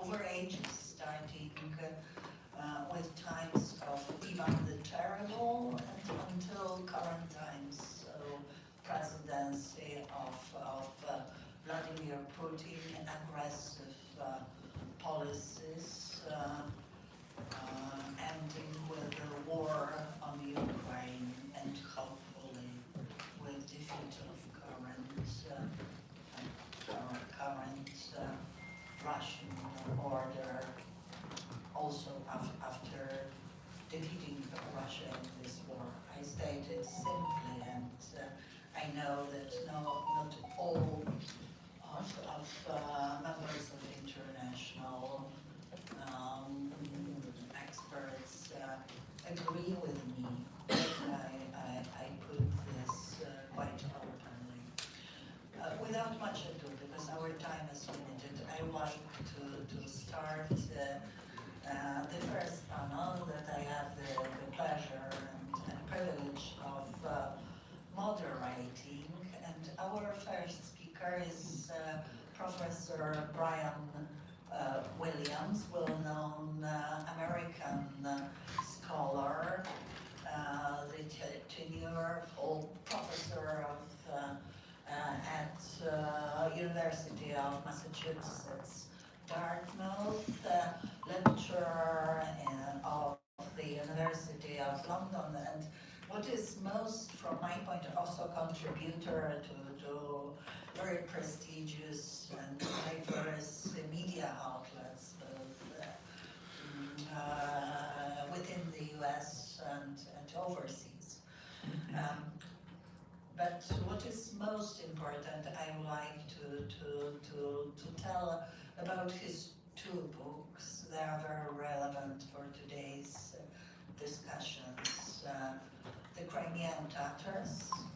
over ages, starting with times of Ivan the Terrible and until current times, so presidency of Vladimir Putin, aggressive policies, ending with the war on Ukraine and hopefully with defeat of current Russian order, also after defeating Russia in this war. I state it simply, and I know that not all of members of international experts agree with me, but I put this quite openly. Without much ado, because our time is limited, I would like to start the first panel that I have the pleasure and privilege of moderating. And our first speaker is Professor Brian Williams, well-known American scholar, the tenure professor at University of Massachusetts, Dartmouth, lecturer of the University of London, and what is most, from my point, also contributor to very prestigious and diverse media outlets, both within the US and overseas. But what is most important, I would like to tell about his two books. They are very relevant for today's discussions. The Crimean Tatars,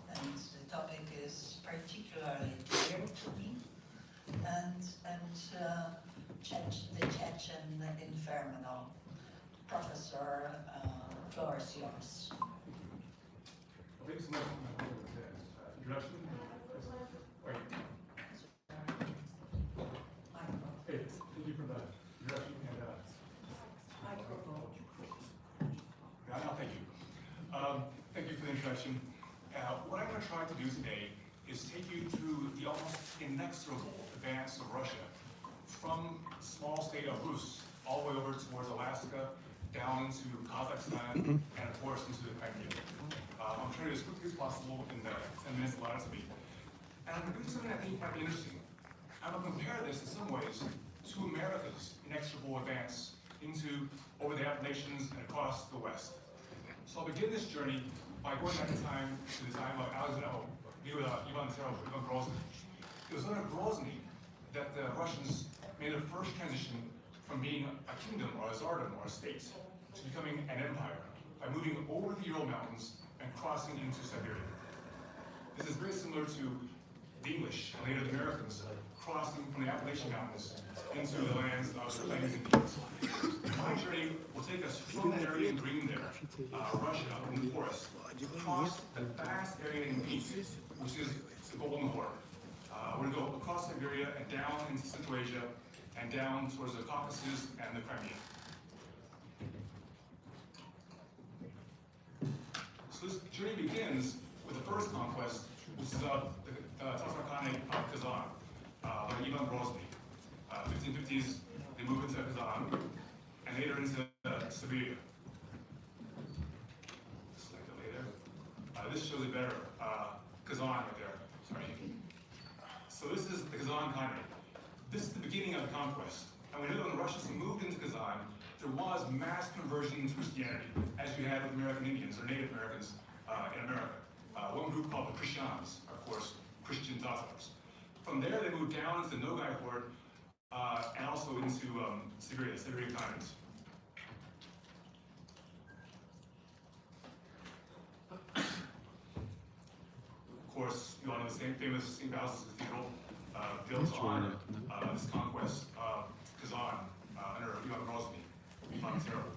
and the topic is particularly dear to me, and the Chechen Inferno. Professor, floor is yours. Thanks so much for the introduction. Wait. Hey, thank you for the introduction and Microphone. no, thank you. Thank you for the introduction. What I'm going to try to do today is take you through the almost inexorable advance of Russia from small state of Rus all the way over towards Alaska, down to Kazakhstan, and of course into the Crimea. I'm trying to do as quickly as possible in the 10 minutes allotted to me. And I'm going to do something I think might be interesting. I'm going to compare this in some ways to America's inexorable advance over the Appalachians and across the West. So I'll begin this journey by going back in time to the time of Ivan Grozny. It was under Grozny that the Russians made their first transition from being a kingdom or a tsardom or a state to becoming an empire by moving over the Ural Mountains and crossing into Siberia. This is very similar to the English and later the Americans crossing from the Appalachian Mountains into the lands of the Chinese Indians. My journey will take us from the area in green there, Russia in the forest, across the vast area in pink, which is the Golden Horde. We're going to go across Siberia and down into Central Asia and down towards the Caucasus and the Crimea. So this journey begins with the first conquest, which is of the Tatar Khanate of Kazan, by Ivan Grozny. 1550s, they move into Kazan, and later into Siberia. Slightly later. This shows it better. Kazan right there. Sorry. So this is the Kazan Khanate. This is the beginning of the conquest. And we know that when the Russians moved into Kazan, there was mass conversion to Christianity, as you had with American Indians or Native Americans in America. One group called the Krishans, of course, Christian Tatars. From there, they moved down into the Nogai Horde and also into Siberia, Siberian Commons. Of course, you all know the same famous St. Basil's Cathedral built on this conquest of Kazan under Ivan Grozny. Terrible.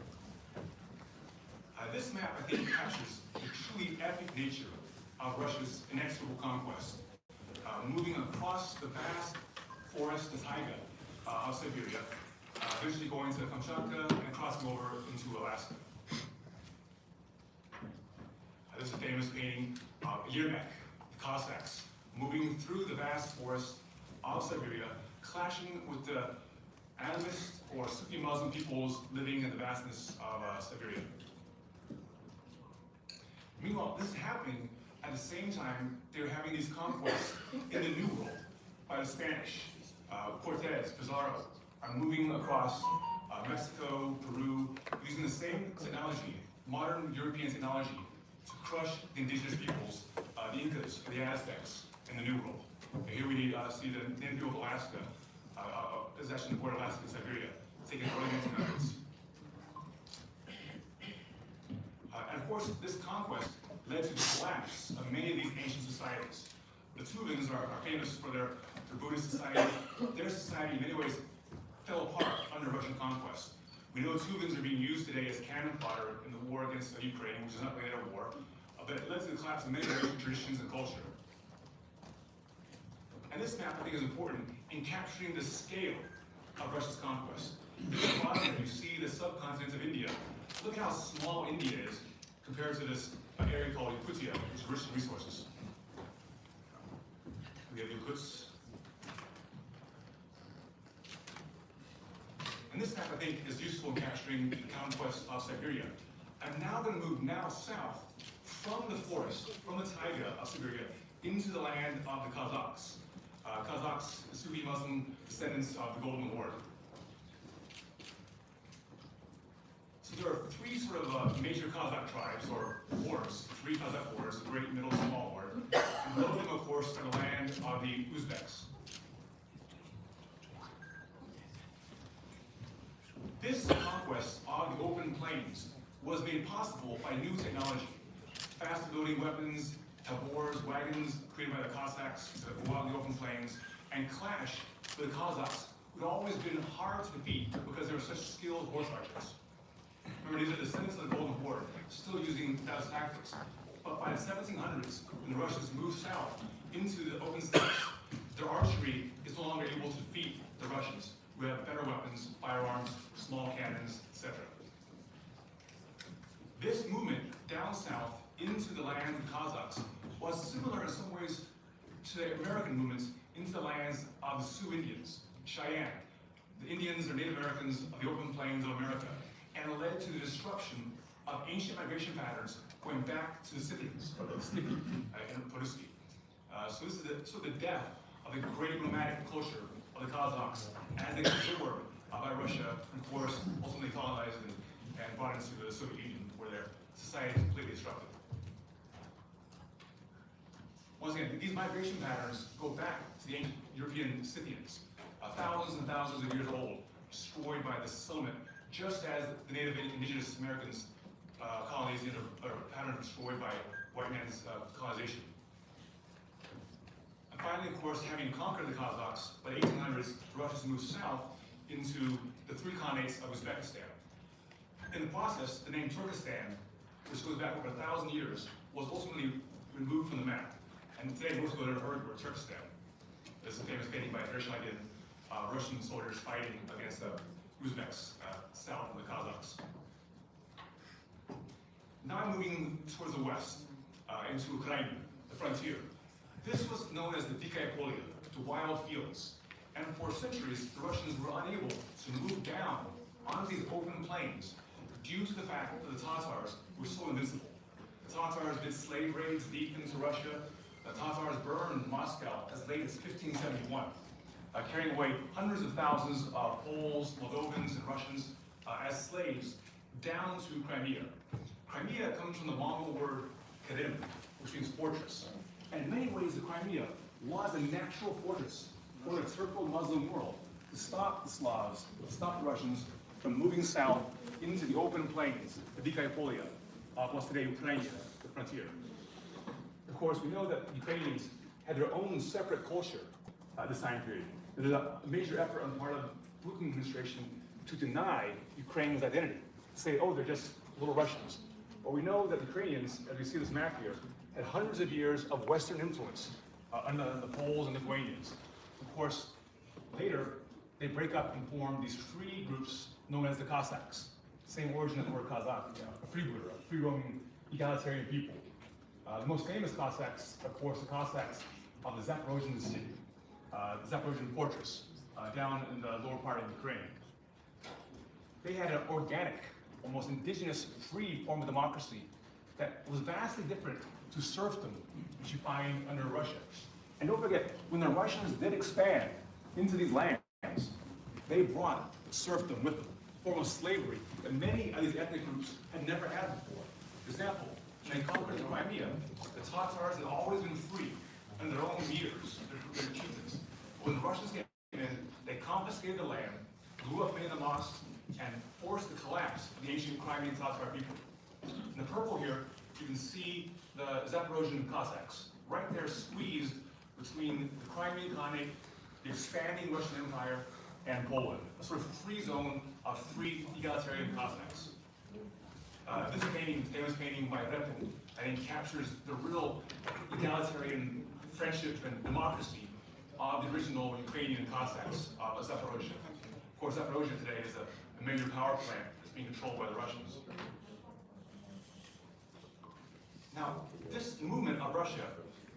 This map, I think, captures the truly epic nature of Russia's inexorable conquest, moving across the vast forest, the taiga of Siberia, eventually going to Kamchatka and crossing over into Alaska. This is a famous painting of Yermak, the Cossacks, moving through the vast forest of Siberia, clashing with the animist or Sufi Muslim peoples living in the vastness of Siberia. Meanwhile, this is happening at the same time they're having these conquests in the New World by the Spanish. Cortez, Pizarro are moving across Mexico, Peru, using the same technology, modern European technology, to crush the indigenous peoples, the Incas, the Aztecs, in the New World. And here we see the native people of Alaska, possession of the border of Alaska and Siberia, taken early 1900s. And of course, this conquest led to the collapse of many of these ancient societies. The Tuvans are famous for their Buddhist society. Their society, in many ways, fell apart under Russian conquest. We know Tuvans are being used today as cannon fodder in the war against Ukraine, which is not really a war, but it led to the collapse of many Russian traditions and culture. And this map, I think, is important in capturing the scale of Russia's conquest. At the bottom, you see the subcontinent of India. Look how small India is compared to this area called Yakutia, which is rich in resources. We have Yakuts. And this map, I think, is useful in capturing the conquest of Siberia. I'm now going to move south from the forest, from the taiga of Siberia, into the land of the Kazakhs. Kazakhs, the Sufi Muslim descendants of the Golden Horde. So there are three sort of major Kazakh tribes, or hordes, three Kazakh hordes, the great, middle, small horde. And below them, of course, are the land of the Uzbeks. This conquest of the open plains was made possible by new technology. Fast-loading weapons, tabors, wagons created by the Cossacks to go out in the open plains and clash with the Kazakhs, who had always been hard to defeat because they were such skilled horse archers. Remember, these are descendants of the Golden Horde, still using those tactics. But by the 1700s, when the Russians moved south into the open steppes, their archery is no longer able to defeat the Russians, who have better weapons, firearms, small cannons, etc. This movement down south into the land of the Kazakhs was similar in some ways to the American movements into the lands of the Sioux Indians, Cheyenne. The Indians are Native Americans of the open plains of America, and it led to the disruption of ancient migration patterns going back to the Scythians, or the Stipi, in Poruski. So this is the death of the great nomadic culture of the Kazakhs as they got absorbed by Russia, and of course, ultimately colonized and brought into the Soviet Union, where their society is completely disrupted. Once again, these migration patterns go back to the ancient European Scythians, thousands and thousands of years old, destroyed by the settlement, just as the native indigenous Americans colonies are patterns destroyed by white man's colonization. And finally, of course, having conquered the Kazakhs, by the 1800s, the Russians moved south into the three khanates of Uzbekistan. In the process, the name Turkestan, which goes back over 1,000 years, was ultimately removed from the map. And today, most people have heard the word Turkestan. There's a famous painting by Tereshagin, Russian soldiers fighting against the Uzbeks south of the Kazakhs. Now moving towards the west, into Ukraine, the frontier. This was known as the Dikaya Polya, the wild fields. And for centuries, the Russians were unable to move down onto these open plains due to the fact that the Tatars were so invincible. The Tatars did slave raids deep into Russia. The Tatars burned Moscow as late as 1571, carrying away hundreds of thousands of Poles, Moldovans, and Russians as slaves down to Crimea. Crimea comes from the Mongol word Krim, which means fortress. And in many ways, the Crimea was a natural fortress for the Turco-Muslim world to stop the Slavs, to stop the Russians from moving south into the open plains, the Dikaya Polya, what's today Ukraine, the frontier. Of course, we know that Ukrainians had their own separate culture at this time period. There's a major effort on the part of the Putin administration to deny Ukraine's identity, to say, oh, they're just little Russians. But we know that Ukrainians, as we see this map here, had hundreds of years of Western influence under the Poles and Lithuanians. Of course, later, they break up and form these free groups known as the Cossacks. Same origin of the word Kazakh, a freebooter, a free-roaming egalitarian people. The most famous Cossacks, of course, the Cossacks of the Zaporozhian city, the Zaporozhian fortress, down in the lower part of Ukraine. They had an organic, almost indigenous, free form of democracy that was vastly different to serfdom, which you find under Russia. And don't forget, when the Russians did expand into these lands, they brought serfdom with them, a form of slavery that many of these ethnic groups had never had before. For example, when they conquered the Crimea, the Tatars had always been free under their own meters, their chieftains. But when the Russians came in, they confiscated the land, blew up many of the mosques, and forced the collapse of the ancient Crimean Tatar people. In the purple here, you can see the Zaporozhian Cossacks, right there squeezed between the Crimean Khanate, the expanding Russian Empire, and Poland, a sort of free zone of free egalitarian Cossacks. This painting, famous painting by Repin, I think captures the real egalitarian friendship and democracy of the original Ukrainian Cossacks of Zaporozhye. Of course, Zaporozhye today is a major power plant that's being controlled by the Russians. Now, this movement of Russia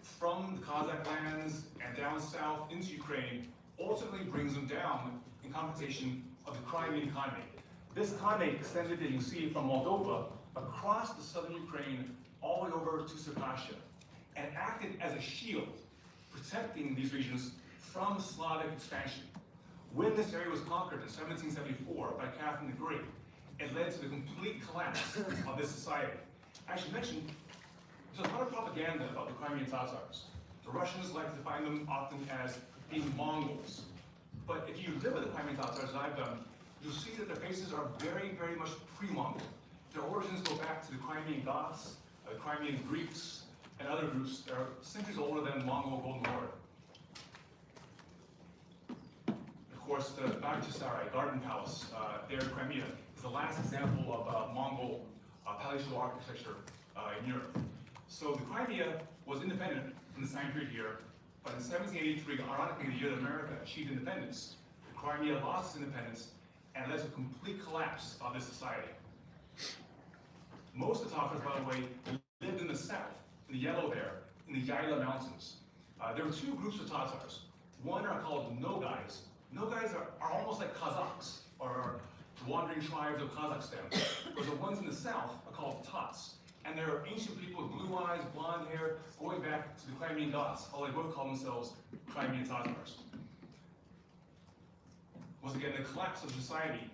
from the Kazakh lands and down south into Ukraine ultimately brings them down in confrontation of the Crimean Khanate. This Khanate extended, as you see, from Moldova across the southern Ukraine all the way over to Circassia and acted as a shield, protecting these regions from Slavic expansion. When this area was conquered in 1774 by Catherine the Great, it led to the complete collapse of this society. I should mention, there's a lot of propaganda about the Crimean Tatars. The Russians like to define them often as being Mongols. But if you live with the Crimean Tatars, as I've done, you'll see that their faces are very, very much pre-Mongol. Their origins go back to the Crimean Goths, the Crimean Greeks, and other groups that are centuries older than Mongol Golden Horde. Of course, the Bakhchisarai Garden Palace there in Crimea is the last example of Mongol palatial architecture in Europe. So the Crimea was independent in this time period here, but in 1783, ironically, the year that America achieved independence, the Crimea lost its independence and led to a complete collapse of this society. Most of the Tatars, by the way, lived in the south, in the yellow there, in the Yaila Mountains. There were two groups of Tatars. One are called Nogais. Nogais are almost like Kazakhs, or the wandering tribes of Kazakhstan. Whereas the ones in the south are called Tats. And they're ancient people with blue eyes, blonde hair, going back to the Crimean Goths, although they both call themselves Crimean Tatars. Once again, the collapse of society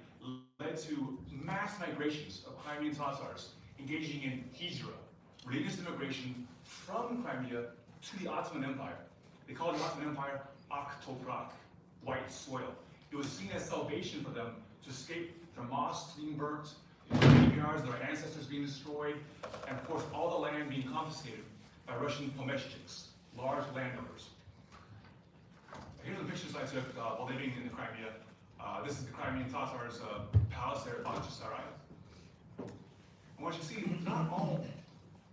led to mass migrations of Crimean Tatars engaging in hijra, religious immigration from Crimea to the Ottoman Empire. They called the Ottoman Empire Ak Toprak, white soil. It was seen as salvation for them to escape their mosques being burnt, graveyards, their ancestors being destroyed, and of course all the land being confiscated by Russian pomeshchiks, large landowners. Here's the pictures I took while living in the Crimea. This is the Crimean Tatars' palace there at Bakhchisarai. And what you see, not all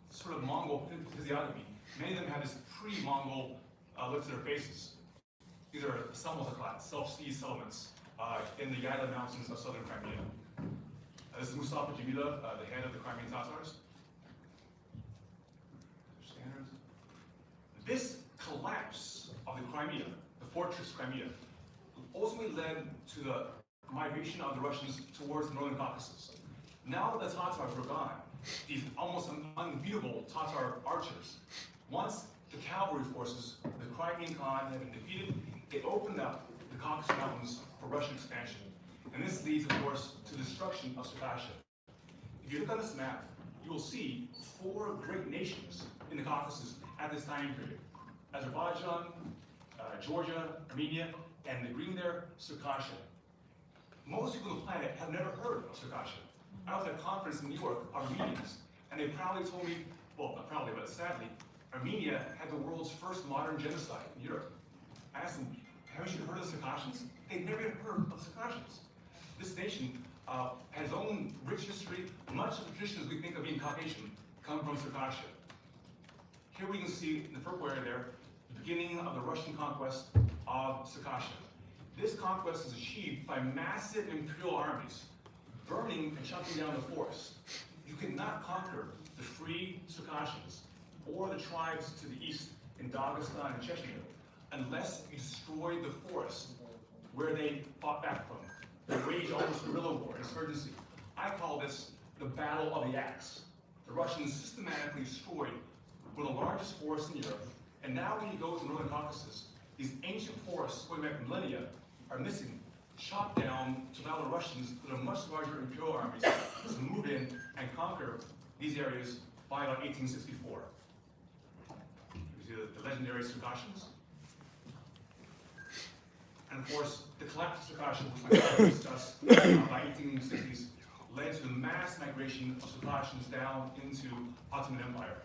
sort of Mongol physiognomy. Many of them have this pre-Mongol look to their faces. These are Samosaklat, self-seized settlements in the Yaila Mountains of southern Crimea. This is Mustafa Jamila, the head of the Crimean Tatars. This collapse of the Crimea, the fortress Crimea, ultimately led to the migration of the Russians towards the northern Caucasus. Now that the Tatars were gone, these almost unbeatable Tatar archers, once the cavalry forces, the Crimean Khan, had been defeated, they opened up the Caucasus Mountains for Russian expansion. And this leads, of course, to the destruction of Circassia. If you look on this map, you will see 4 great nations in the Caucasus at this time period. Azerbaijan, Georgia, Armenia, and the green there, Circassia. Most people on the planet have never heard of Circassia. I was at a conference in New York, Armenians, and they proudly told me, well, not proudly, but sadly, Armenia had the world's first modern genocide in Europe. I asked them, haven't you heard of Circassians? They'd never even heard of Circassians. This nation has its own rich history. Much of the traditions we think of being Caucasian come from Circassia. Here we can see in the purple area there, the beginning of the Russian conquest of Circassia. This conquest is achieved by massive imperial armies burning and chopping down the forest. You cannot conquer the free Circassians or the tribes to the east in Dagestan and Chechnya unless you destroy the forest where they fought back from. They waged almost guerrilla war, insurgency. I call this the Battle of the Axe. The Russians systematically destroyed one of the largest forests in Europe, and now when you go to the Northern Caucasus, these ancient forests going back millennia are missing, chopped down to allow the Russians with a much larger imperial armies to move in and conquer these areas by about 1864. You see the legendary Circassians. And of course, the collapse of Circassia, which my colleague discussed by 1860s, led to the mass migration of Circassians down into Ottoman Empire.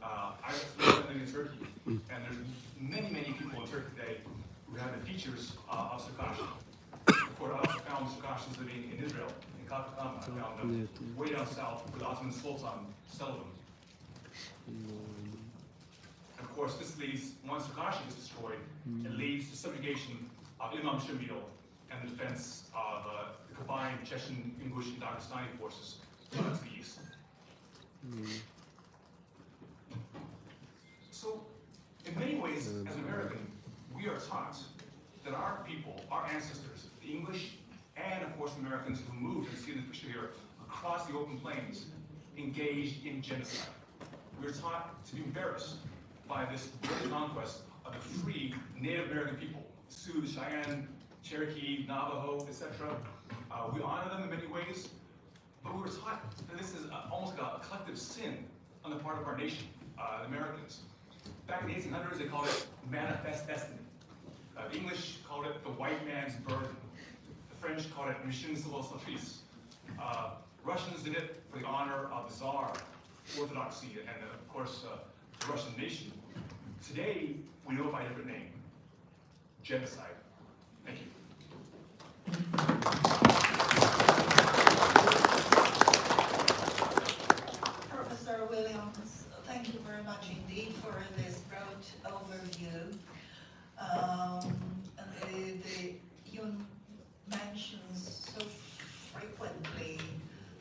I was living in Turkey, and there's many, many people in Turkey today who have the features of Circassia. Of course, I also found Circassians living in Israel, in Katakama. I found them way down south where the Ottoman Sultan settled them. And of course, this leads, once Circassia is destroyed, it leads to subjugation of Imam Shamil and the defense of the combined Chechen, Ingush, and Dagestani forces to the east. So, in many ways, as an American, we are taught that our people, our ancestors, the English, and of course the Americans who moved, and see the picture here, across the open plains, engaged in genocide. We're taught to be embarrassed by this great conquest of the free Native American people, Sioux, Cheyenne, Cherokee, Navajo, etc. We honor them in many ways, but we were taught that this is almost like a collective sin on the part of our nation, the Americans. Back in the 1800s, they called it manifest destiny. The English called it the white man's burden. The French called it mission sur le sacrifice. Russians did it for the honor of the Tsar, Orthodoxy, and of course, the Russian nation. Today, we know it by a different name. Genocide. Thank you. Professor Williams, thank you very much indeed for this broad overview. You mentioned so frequently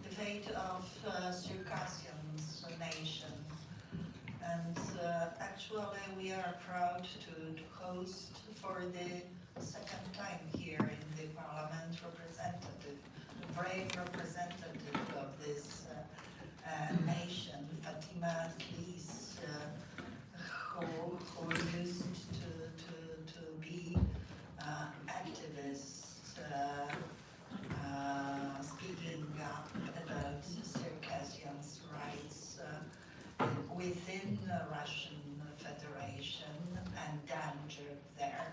the fate of Circassians nation, and actually we are proud to host for the second time here in the Parliament a brave representative of this nation, Fatima Tlis, who used to be activist, speaking up about Circassians' rights within the Russian Federation, endangered there,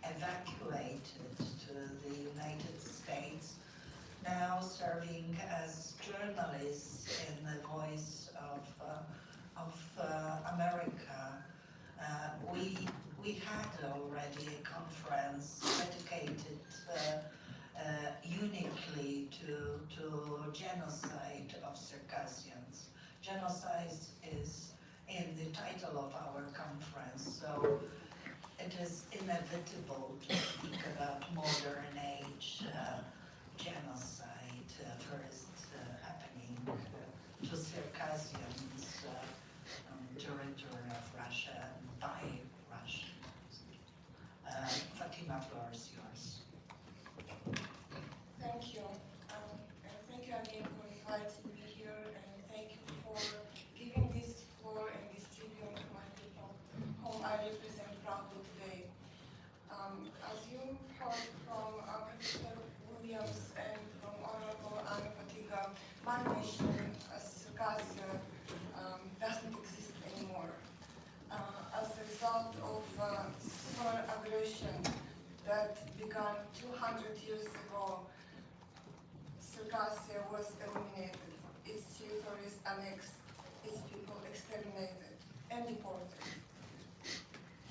evacuated to the United States, now serving as journalists in the voice of America. We had already a conference dedicated uniquely to genocide of Circassians. Genocide is in the title of our conference, so it is inevitable to speak about modern age genocide first happening to Circassians on the territory of Russia by Russians. Fatima, floor is yours. Thank you. And thank you again for inviting me here, and thank you for giving this floor and this tribune to my people, whom I represent proudly today. As you heard from Professor Williams and from Honorable Anna Fatiga, my nation, Circassia, doesn't exist anymore. As a result of similar aggression that began 200 years ago, Circassia was eliminated, its territories annexed, its people exterminated and deported.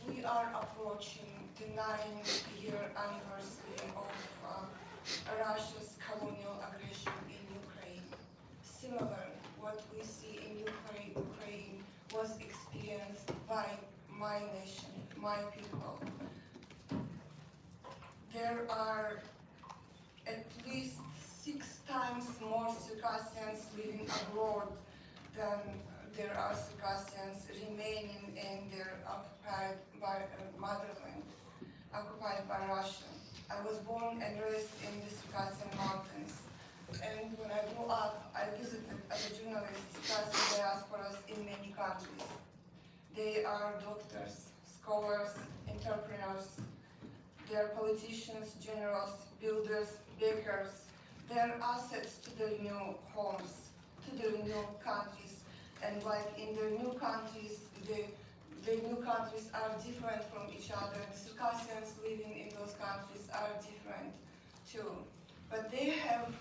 We are approaching the 9-year anniversary of Russia's colonial aggression in Ukraine. Similar, what we see in Ukraine was experienced by my nation, my people. There there are at least 6 times more Circassians living abroad than there are Circassians remaining in their occupied by motherland, occupied by Russia. I was born and raised in the Circassian mountains, and when I grew up, I visited as a journalist Circassian diasporas in many countries. They are doctors, scholars, entrepreneurs. They are politicians, generals, builders, bakers. They are assets to their new homes, to their new countries. And like in their new countries, the new countries are different from each other. The Circassians living in those countries are different too. But they have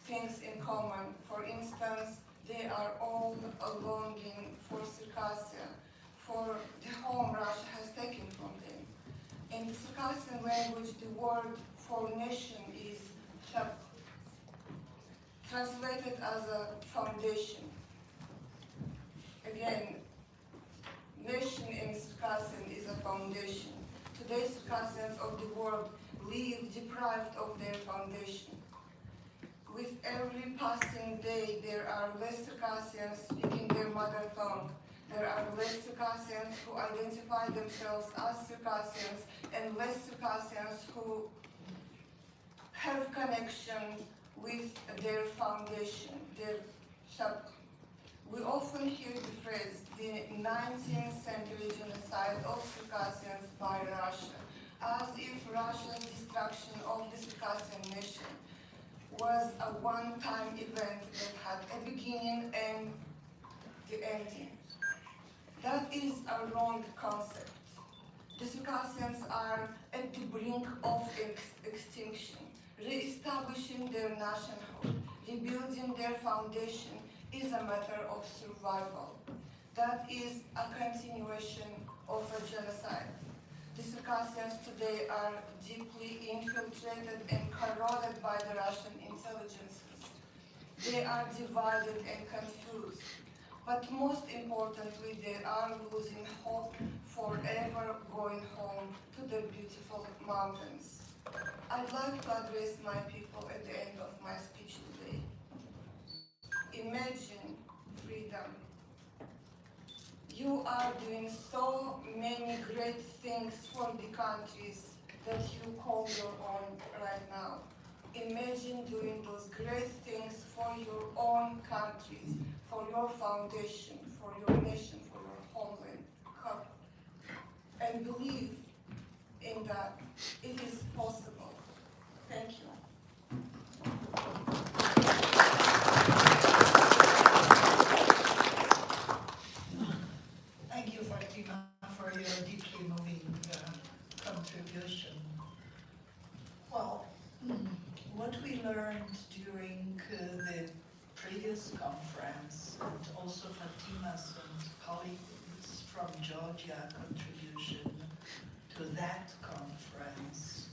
things in common. For instance, they are all longing for Circassia, for the home Russia has taken from them. In the Circassian language, the word for nation is translated as a foundation. Again, nation in Circassian is a foundation. Today, Circassians of the world live deprived of their foundation. With every passing day, there are less Circassians speaking their mother tongue. There are less Circassians who identify themselves as Circassians, and less Circassians who have connection with their foundation, their shab. We often hear the phrase, the 19th century genocide of Circassians by Russia, as if Russia's destruction of the Circassian nation was a one-time event that had a beginning and the ending. That is a wrong concept. The Circassians are at the brink of extinction. Re-establishing their nationhood, rebuilding their foundation is a matter of survival. That is a continuation of a genocide. The Circassians today are deeply infiltrated and corroded by the Russian intelligences. They are divided and confused. But most importantly, they are losing hope for ever going home to their beautiful mountains. I'd like to address my people at the end of my speech today. Imagine freedom. You are doing so many great things for the countries that you call your own right now. Imagine doing those great things for your own countries, for your foundation, for your nation, for your homeland. And believe in that. It is possible. Thank you. Thank you, Fatima, for your deeply moving contribution. Well, what we learned during the previous conference, and also Fatima's and colleagues from Georgia contribution to that conference,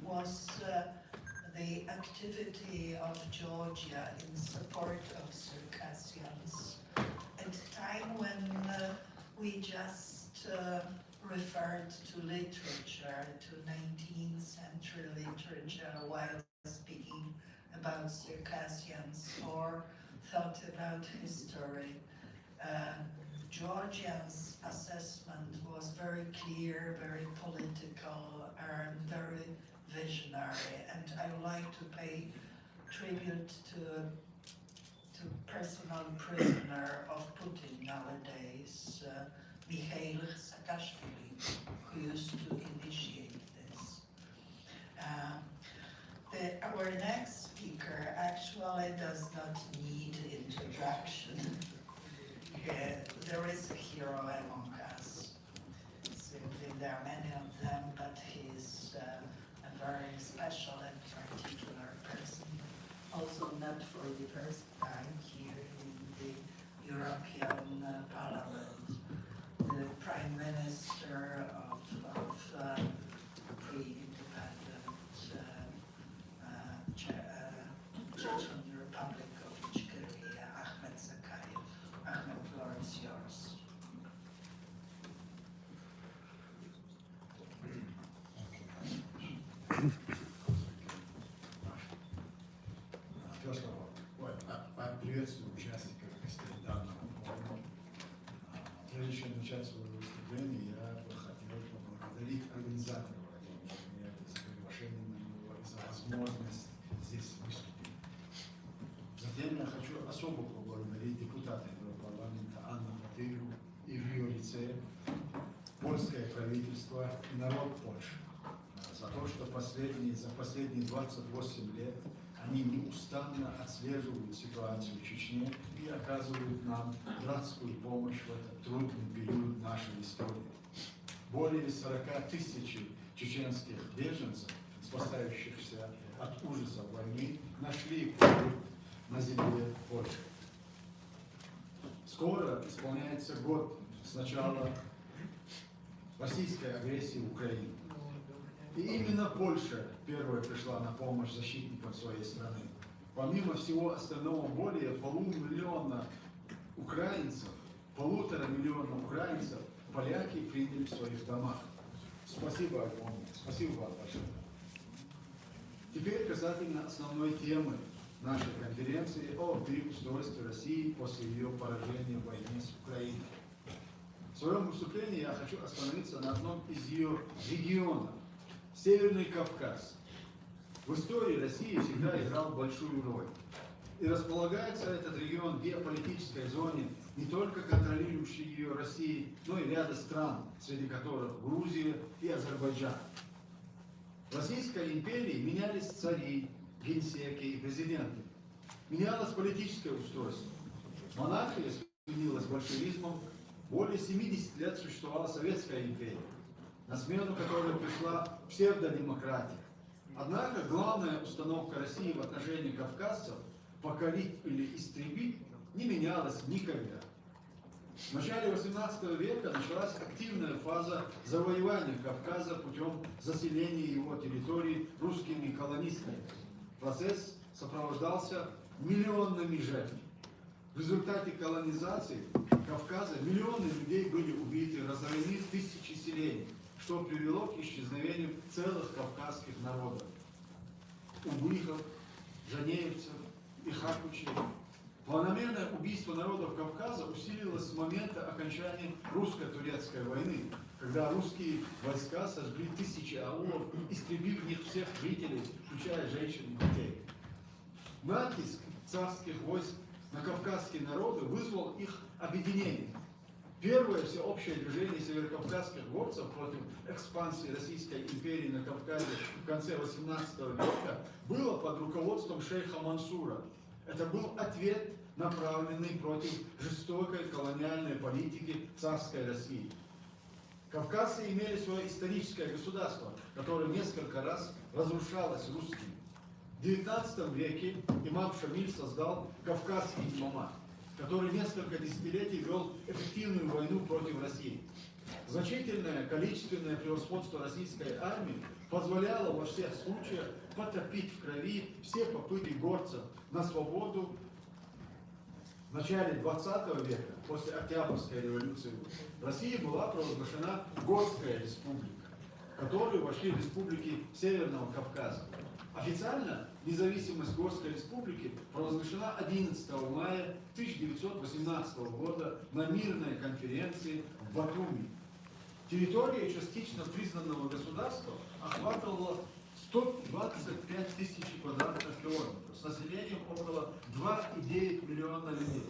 was the activity of Georgia in support of Circassians at a time when we just referred to literature, to 19th century literature, while speaking about Circassians or thought about history. Georgia's assessment was very clear, very political, and very visionary, and I would like to pay tribute to personal prisoner of Putin nowadays, Mikhail Saakashvili, who used to initiate this. Our next speaker actually does not need introduction. There is a hero among us. Simply, there are many of them, but he's a very special and particular person. Also not for the first time here in the European Parliament. The Prime Minister of pre-independent Chechen Republic of Ichkeria, Akhmed Zakaev. Akhmed, the floor is yours. начать свое выступление, я бы хотел поблагодарить организаторов за приглашение на него и за возможность здесь выступить. Затем я хочу особо поблагодарить депутата Европарламента Анну Фатыгу и в ее лице польское правительство и народ Польши за то, что за последние 28 лет они неустанно отслеживают ситуацию в Чечне и оказывают нам братскую помощь в этот трудный период нашей истории. Более 40 тысяч чеченских беженцев, спасающихся от ужасов войны, нашли приют на земле Польши. Скоро исполняется год с начала российской агрессии в Украину. И именно Польша первая пришла на помощь защитникам своей страны. Помимо всего остального, более полумиллиона украинцев, 1,5 миллиона украинцев поляки приняли в своих домах. Спасибо огромное. Спасибо вам большое. Теперь касательно основной темы нашей конференции о переустройстве России после ее поражения в войне с Украиной. В своем выступлении я хочу остановиться на одном из ее регионов. Северный Кавказ. В истории России всегда играл большую роль. И располагается этот регион в геополитической зоне, не только контролирующей ее России, но и ряда стран, среди которых Грузия и Азербайджан. В Российской империи менялись цари, генсеки и президенты. Менялось политическое устройство. Монархия сменилась большевизмом. Более 70 лет существовала Советская империя, на смену которой пришла псевдодемократия. Однако главная установка России в отношении кавказцев – покорить или истребить – не менялась никогда. В начале XVIII века началась активная фаза завоевания Кавказа путем заселения его территории русскими колонистами. Процесс сопровождался миллионными жертвами. В результате колонизации Кавказа миллионы людей были убиты, разорены тысячи селений, что привело к исчезновению целых кавказских народов. Убыхов, жанеевцев и хакучей. Планомерное убийство народов Кавказа усилилось с момента окончания русско-турецкой войны, когда русские войска сожгли тысячи аулов, истребив в них всех жителей, включая женщин и детей. Натиск царских войск на кавказские народы вызвал их объединение. Первое всеобщее движение северокавказских горцев против экспансии Российской империи на Кавказе в конце XVIII века было под руководством шейха Мансура. Это был ответ, направленный против жестокой колониальной политики царской России. Кавказцы имели свое историческое государство, которое несколько раз разрушалось русскими. В XIX веке имам Шамиль создал Кавказский имамат, который несколько десятилетий вел эффективную войну против России. Значительное количественное превосходство российской армии позволяло во всех случаях потопить в крови все попытки горцев на свободу в начале XX века, после Октябрьской революции. В России была провозглашена Горская республика, в которую вошли республики Северного Кавказа. Официально независимость Горской республики провозглашена 11 мая 1918 года на мирной конференции в Батуми. Территория частично признанного государства охватывала 125 тысяч квадратных километров с населением около 2,9 миллиона людей.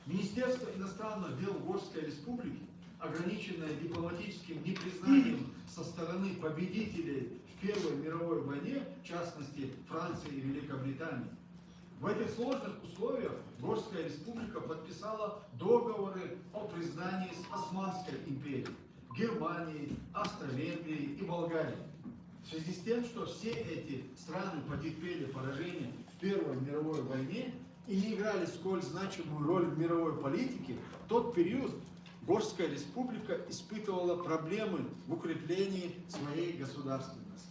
Министерство иностранных дел Горской республики, ограниченное дипломатическим непризнанием со стороны победителей в Первой мировой войне, в частности Франции и Великобритании, в этих сложных условиях Горская республика подписала договоры о признании с Османской империей, Германией, Австро-Венгрией и Болгарией. В связи с тем, что все эти страны потерпели поражение в Первой мировой войне и не играли сколь значимую роль в мировой политике, в тот период Горская республика испытывала проблемы в укреплении своей государственности.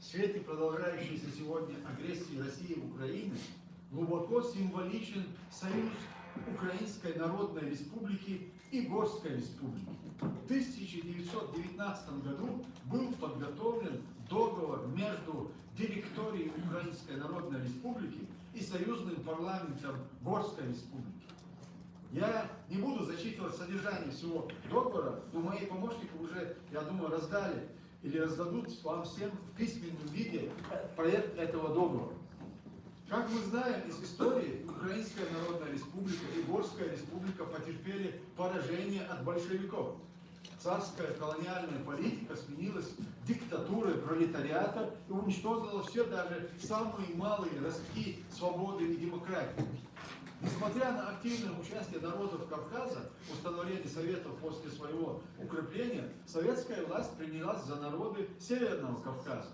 В свете продолжающейся сегодня агрессии России в Украину глубоко символичен союз Украинской Народной Республики и Горской Республики. В 1919 году был подготовлен договор между директорией Украинской Народной Республики и союзным парламентом Горской Республики. Я не буду зачитывать содержание всего договора, но мои помощники уже, я думаю, раздали или раздадут вам всем в письменном виде проект этого договора. Как мы знаем из истории, Украинская Народная Республика и Горская Республика потерпели поражение от большевиков. Царская колониальная политика сменилась диктатурой пролетариата и уничтожила все, даже самые малые ростки свободы и демократии. Несмотря на активное участие народов Кавказа в установлении Советов после своего укрепления, советская власть принялась за народы Северного Кавказа.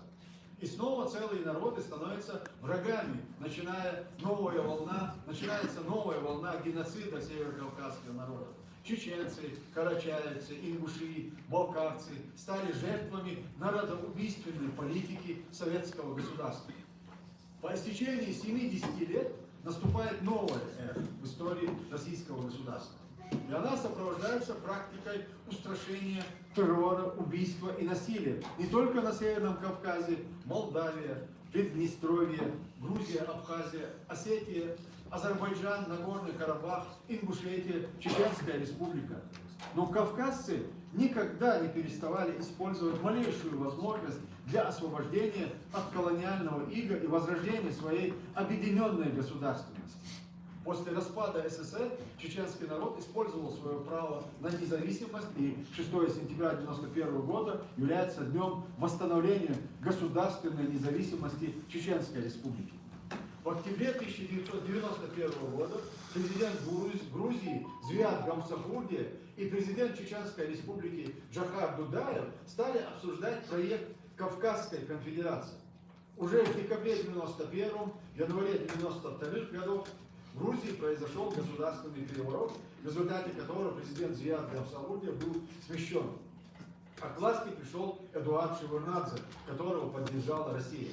И снова целые народы становятся врагами, начинается новая волна геноцида северокавказских народов. Чеченцы, карачаевцы, ингуши, балкарцы стали жертвами народоубийственной политики советского государства. По истечении 70 лет наступает новая эра в истории российского государства. И она сопровождается практикой устрашения, террора, убийства и насилия. Не только на Северном Кавказе, Молдавия, Приднестровье, Грузия, Абхазия, Осетия, Азербайджан, Нагорный Карабах, Ингушетия, Чеченская Республика. Но кавказцы никогда не переставали использовать малейшую возможность для освобождения от колониального ига и возрождения своей объединенной государственности. После распада СССР чеченский народ использовал свое право на независимость, и 6 сентября 1991 года является днем восстановления государственной независимости Чеченской Республики. В октябре 1991 года президент Грузии Зиад Гамсахурди и президент Чеченской Республики Джохар Дудаев стали обсуждать проект Кавказской конфедерации. Уже в декабре 1991, январе 1992 годов в Грузии произошел государственный переворот, в результате которого президент Зиад Гамсахурди был смещен. А к власти пришел Эдуард Шеварднадзе, которого поддержала Россия.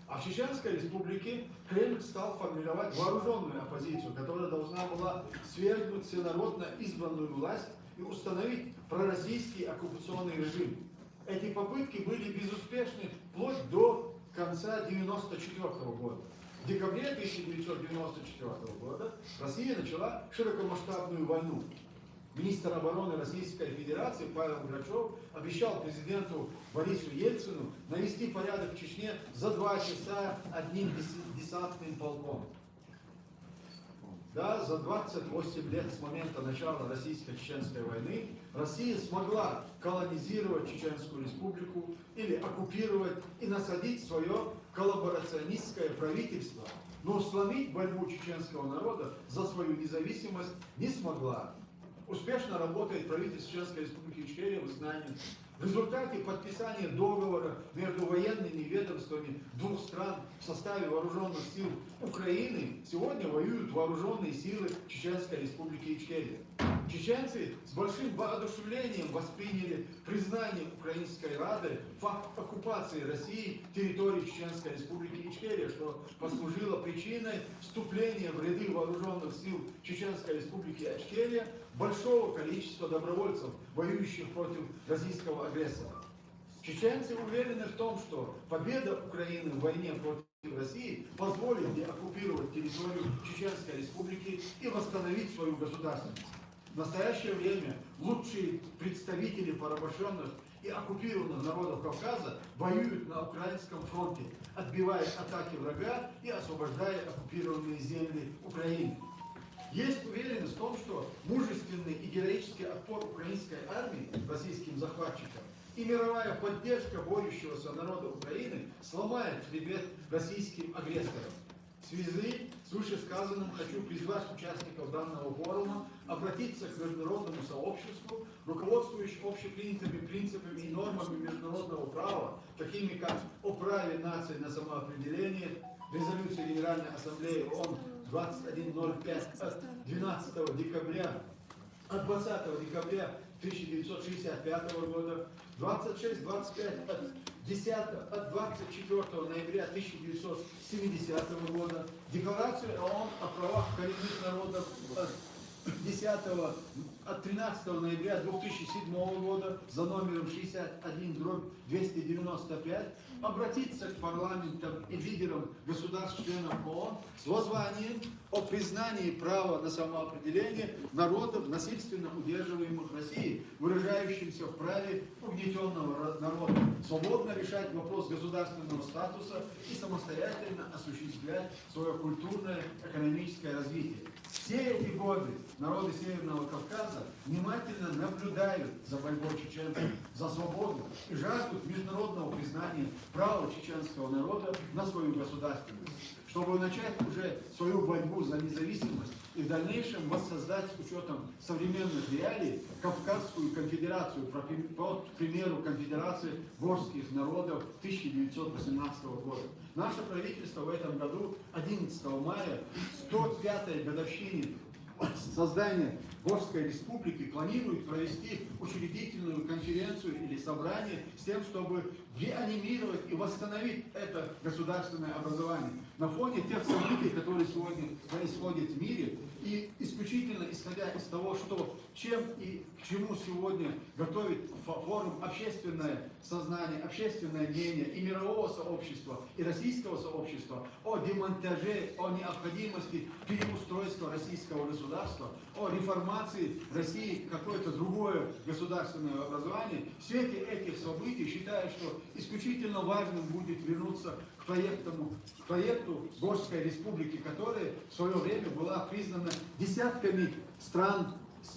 А в Чеченской Республике Кремль стал формировать вооруженную оппозицию, которая должна была свергнуть всенародно избранную власть и установить пророссийский оккупационный режим. Эти попытки были безуспешны вплоть до конца 1994 года. В декабре 1994 года Россия начала широкомасштабную войну. Министр обороны Российской Федерации Павел Грачев обещал президенту Борису Ельцину навести порядок в Чечне за 2 часа одним десантным полком. Да, за 28 лет с момента начала российско-чеченской войны Россия смогла колонизировать Чеченскую Республику или оккупировать и насадить свое коллаборационистское правительство, но сломить борьбу чеченского народа за свою независимость не смогла. Успешно работает правительство Чеченской Республики Ичкерия в изгнании. В результате подписания договора между военными ведомствами двух стран в составе вооруженных сил Украины сегодня воюют вооруженные силы Чеченской Республики Ичкерия. Чеченцы с большим воодушевлением восприняли признание Украинской Рады факт оккупации России территории Чеченской Республики Ичкерия, что послужило причиной вступления в ряды вооруженных сил Чеченской Республики Ичкерия большого количества добровольцев, воюющих против российского агрессора. Чеченцы уверены в том, что победа Украины в войне против России позволит деоккупировать территорию Чеченской Республики и восстановить свою государственность. В настоящее время лучшие представители порабощенных и оккупированных народов Кавказа воюют на Украинском фронте, отбивая атаки врага и освобождая оккупированные земли Украины. Есть уверенность в том, что мужественный и героический отпор украинской армии российским захватчикам и мировая поддержка борющегося народа Украины сломает хребет российским агрессорам. В связи с вышесказанным хочу призвать участников данного форума обратиться к международному сообществу, руководствуясь общепринятыми принципами и нормами международного права, такими как о праве наций на самоопределение, резолюция Генеральной Ассамблеи ООН 2105 от 20 декабря 1965 года, 26-25 от 24 ноября 1970 года, Декларацию ООН о правах коренных народов от 13 ноября 2007 года за номером 61/295 обратиться к парламентам и лидерам государств-членов ООН с воззванием о признании права на самоопределение народов, насильственно удерживаемых Россией, выражающимся в праве угнетенного народа, свободно решать вопрос государственного статуса и самостоятельно осуществлять свое культурное, экономическое развитие. Все эти годы народы Северного Кавказа внимательно наблюдают за борьбой чеченцев за свободу и жаждут международного признания права чеченского народа на свою государственность, чтобы начать уже свою борьбу за независимость и в дальнейшем воссоздать с учетом современных реалий Кавказскую конфедерацию, по примеру конфедерации горских народов 1918 года. Наше правительство в этом году, 11 мая, 105-й годовщине создания Горской республики, планирует провести учредительную конференцию или собрание с тем, чтобы реанимировать и восстановить это государственное образование на фоне тех событий, которые сегодня происходят в мире, и исключительно исходя из того, что чем и к чему сегодня готовит форум общественное сознание, общественное мнение и мирового сообщества, и российского сообщества о демонтаже, о необходимости переустройства российского государства, о реформации России, какое-то другое государственное образование. В свете этих событий считаю, что исключительно важным будет вернуться к проекту Горской республики, которая в свое время была признана десятками стран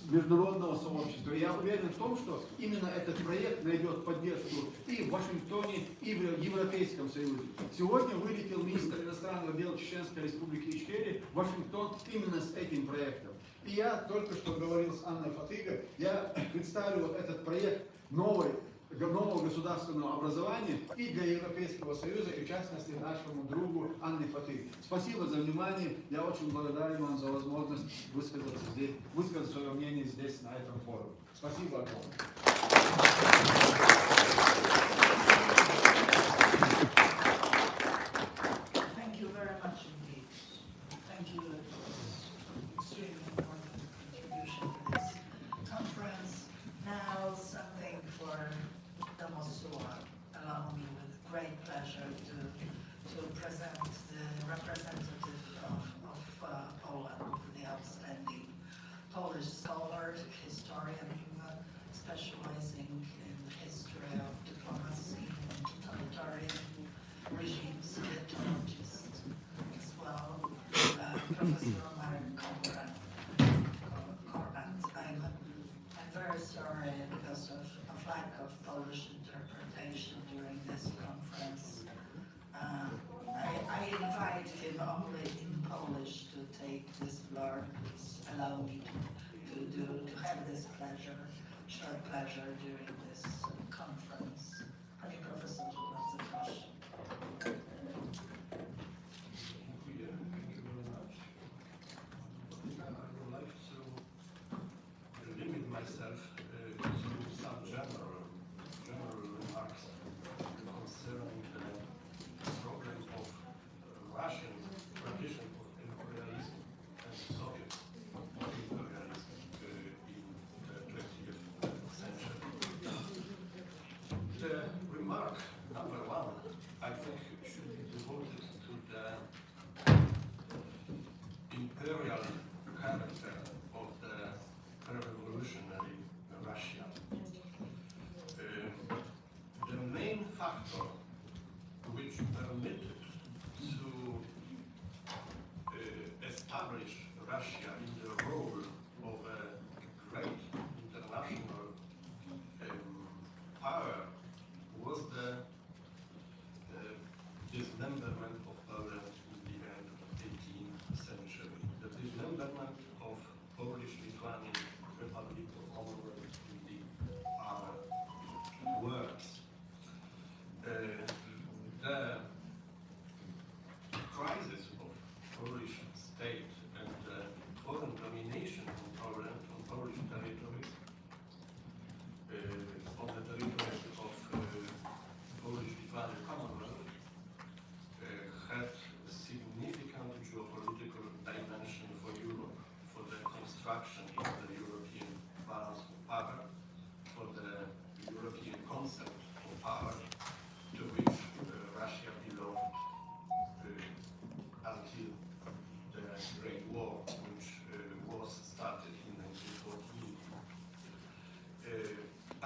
международного сообщества. И я уверен в том, что именно этот проект найдет поддержку и в Вашингтоне, и в Европейском Союзе. Сегодня вылетел министр иностранных дел Чеченской республики Ичкерия в Вашингтон именно с этим проектом. И я только что говорил с Анной Фатыго, я представлю вот этот проект нового государственного образования и для Европейского Союза, и в частности нашему другу Анне Фатыге. Спасибо за внимание. Я очень благодарен вам за возможность высказать свое мнение здесь, на этом форуме. Спасибо огромное. Thank you very much indeed. Thank you for this extremely important contribution to this conference. Now something for Damosua. Allow me with great pleasure to present the representative of Poland, the outstanding Polish scholar, historian, specializing in the history of diplomacy and totalitarian regimes, Egyptologist as well, Professor Marek Korbat. I'm very sorry because of lack of Polish interpretation during this conference. I invite him only in Polish to take this floor. Please allow me to have this pleasure, short pleasure during this conference. Panie profesorze, bardzo proszę. I would like to limit myself to some general remarks concerning the problem of Russian tradition of imperialism and Soviet imperialism in the 20th century. The remark number one, I think, should be devoted to the imperial character of the revolutionary Russia. The main factor which permitted to establish Russia in the role of a great international power was the dismemberment of Poland in the end of the 18th century. The dismemberment of Polish-Lithuanian Republic of Commonwealth in the other words. The crisis of Polish state and foreign domination on Poland, on Polish territories, on the territories of Polish-Lithuanian Commonwealth, had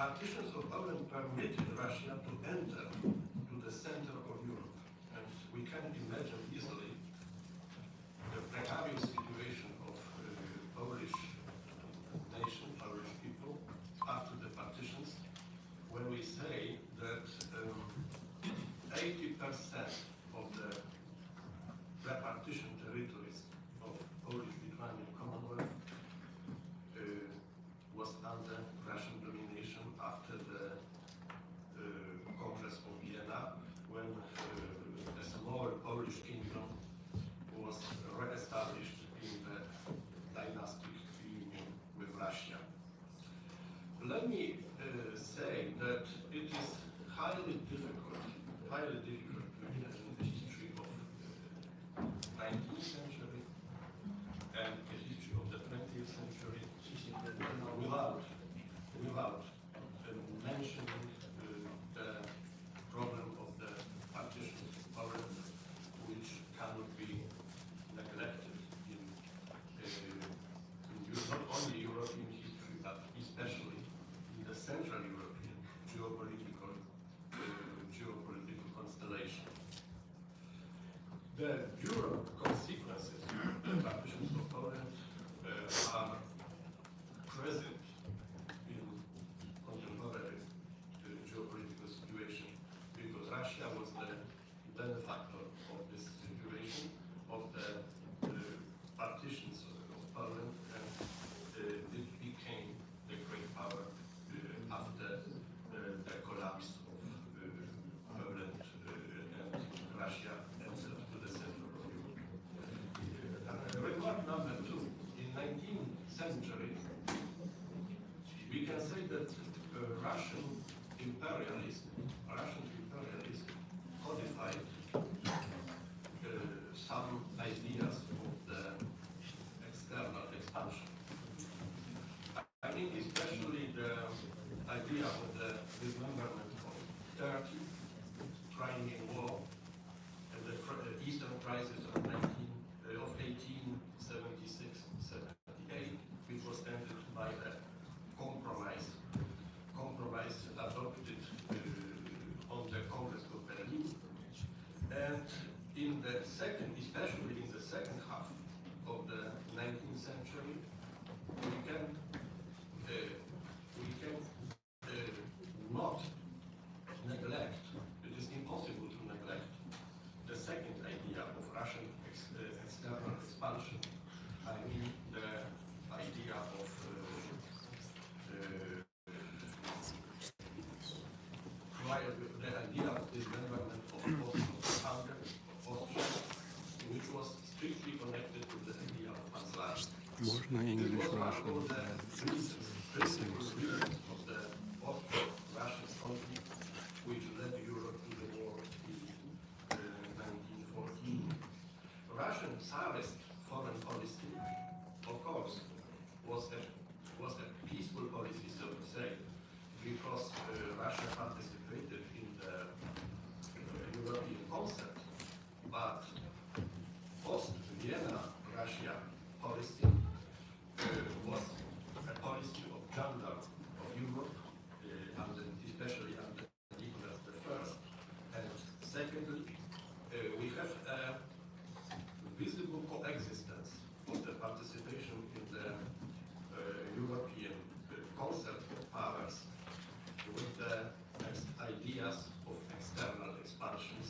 partitions of Poland permitted Russia to enter to the center of Europe. And we can imagine easily the precarious situation of Polish nation, Polish people, after the partitions, when we say that 80% of the repartition territories of Polish-Lithuanian Commonwealth was under Russian domination after the Congress of Vienna, when a small Polish kingdom was re-established in the dynastic union with Russia. Let me say that it is highly difficult to imagine the history of 19th century and the history of the 20th century without mentioning the problem of the partition of Poland, which cannot be neglected in not only European history, but especially in the Central European geopolitical constellation. The dual consequences of the partitions of Poland are present in contemporary geopolitical situation, because Russia was the benefactor of this situation, of the partitions of Poland, and it became the great power after the collapse of Poland and Russia entered to the center of Europe. Remark number two, in 19th century, we can say that Russian imperialism codified some ideas of the external expansion. I mean, especially the idea of the dismemberment of Turkey, Crimean War, and the Eastern Crisis of 1876-78, which was ended by a compromise adopted on the Congress of Berlin. And in the second, especially in the second half of the 19th century, we can not neglect, it is impossible to neglect the second idea of Russian external expansion. I mean the idea of dismemberment of Austria, which was strictly connected to the idea of Pan-Slavism. Можно English, Russian. Of the Austro-Russian conflict, which led Europe to the war in 1914. Russian Tsarist foreign policy, of course, was a peaceful policy, so to say, because Russia participated in the European concept, but post-Vienna Russia policy was a policy of plunder of Europe, especially under Nicholas I. And secondly, we have a visible coexistence of the participation in the European concept of powers with the ideas of external expansions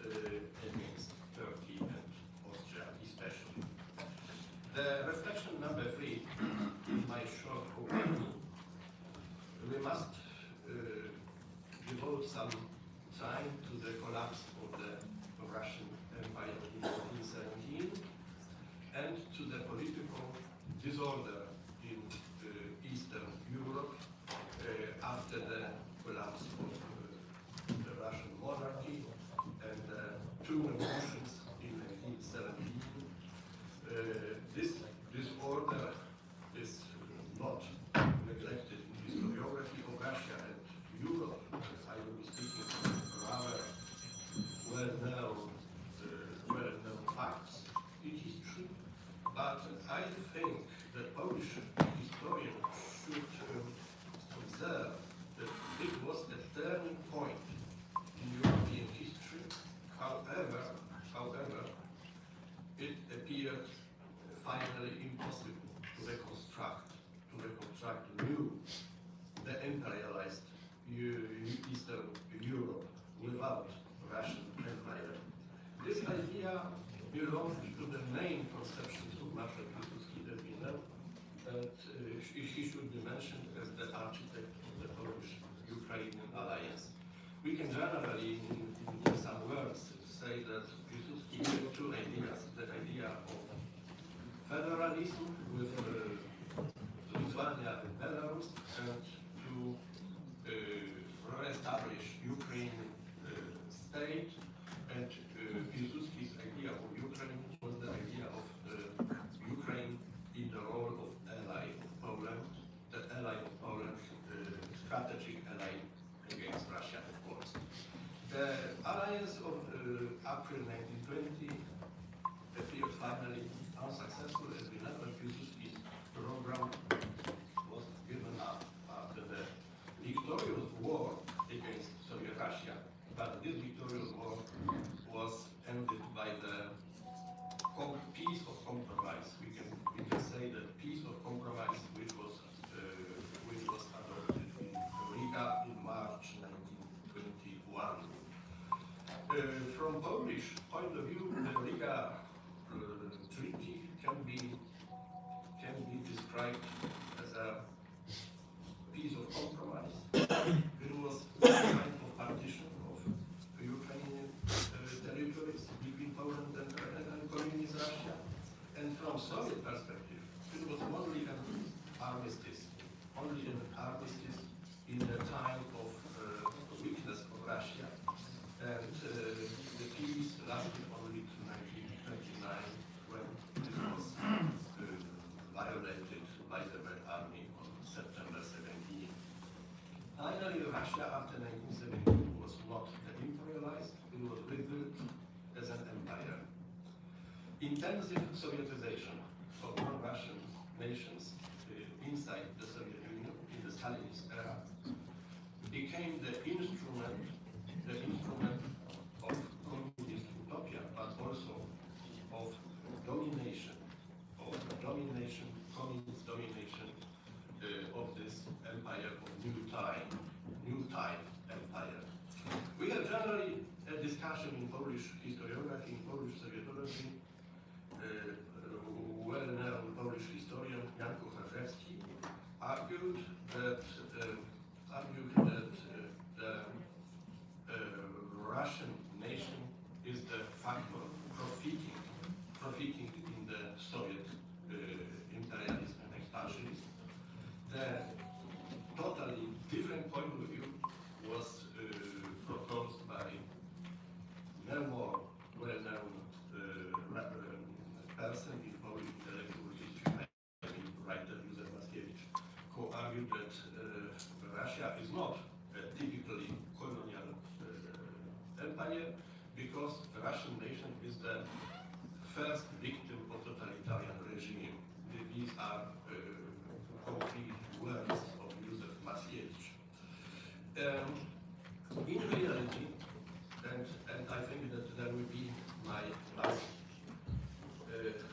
against Turkey and Austria especially. The reflection number three, in my short opinion, we must devote some time to the collapse of the Russian Empire in 1917 and to the political disorder in Eastern Europe after the collapse of the Russian monarchy and two revolutions in 1917. This disorder is not neglected in historiography of Russia and Europe. I will be speaking rather well-known facts in history, but I think that Polish historians should observe the finally impossible to reconstruct new, the imperialized Eastern Europe without Russian Empire. This idea belongs to the main conceptions of Marshal Piłsudski that we know, and he should be mentioned as the architect of the Polish-Ukrainian alliance. We can generally, in some words, say that Piłsudski had two ideas: the idea of federalism with Lithuania and Belarus, and to re-establish Ukrainian state. And Piłsudski's idea of Ukraine was the idea of Ukraine in the role of ally of Poland, the ally of Poland, strategic ally against Russia, of course. The alliance of April 1920 appeared finally unsuccessful, as we know, and Piłsudski's program was given up after the victorious war against Soviet Russia. But this victorious war was ended by the peace of compromise. We can say that peace of compromise, which was adopted in Riga in March 1921. From Polish point of view, the Riga Treaty can be described as a peace of compromise. It was a kind of partition of Ukrainian territories between Poland and communist Russia. And from Soviet perspective, it was only an armistice in the time of weakness of Russia. And the peace lasted only to 1929, when it was violated by the Red Army on September 17. Finally, Russia after 1917 was not imperialized, it was rebuilt as an empire. Intensive Sovietization of non-Russian nations inside the Soviet Union in the Stalinist era became the instrument of communist utopia, but also of communist domination of this empire of new time empire. We have generally a discussion in Polish historiography, in Polish Sovietology. Well-known Polish historian Jan Kucharzewski argued that the Russian nation is the factor profiting in the Soviet imperialism and expansionism. The totally different point of view was proposed by no more well-known person in Polish intellectual history, writer Józef Mackiewicz, who argued that Russia is not a typically colonial empire, because the Russian nation is the first victim of totalitarian regime. These are concrete words of Józef Mackiewicz. In reality, and I think that that will be my last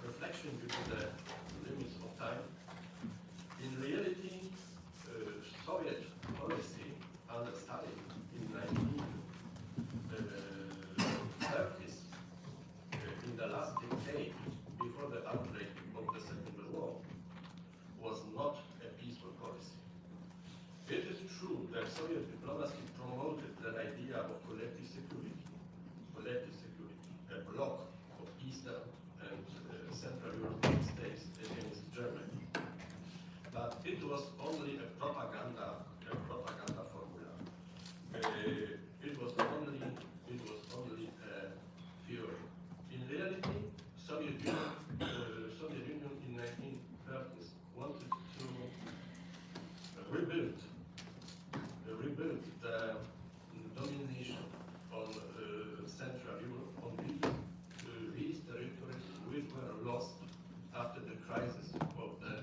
reflection due to the limits of time. In reality, Soviet policy under Stalin in 1930s, in the last decade before the outbreak of the Second World War, was not a peaceful policy. It is true that Soviet diplomacy promoted the idea of collective security, a bloc of Eastern and Central European states against Germany. But it was only a propaganda formula. It was only a theory. In reality, Soviet Union in 1930s wanted to rebuild the domination on Central Europe, on these territories which were lost after the crisis of the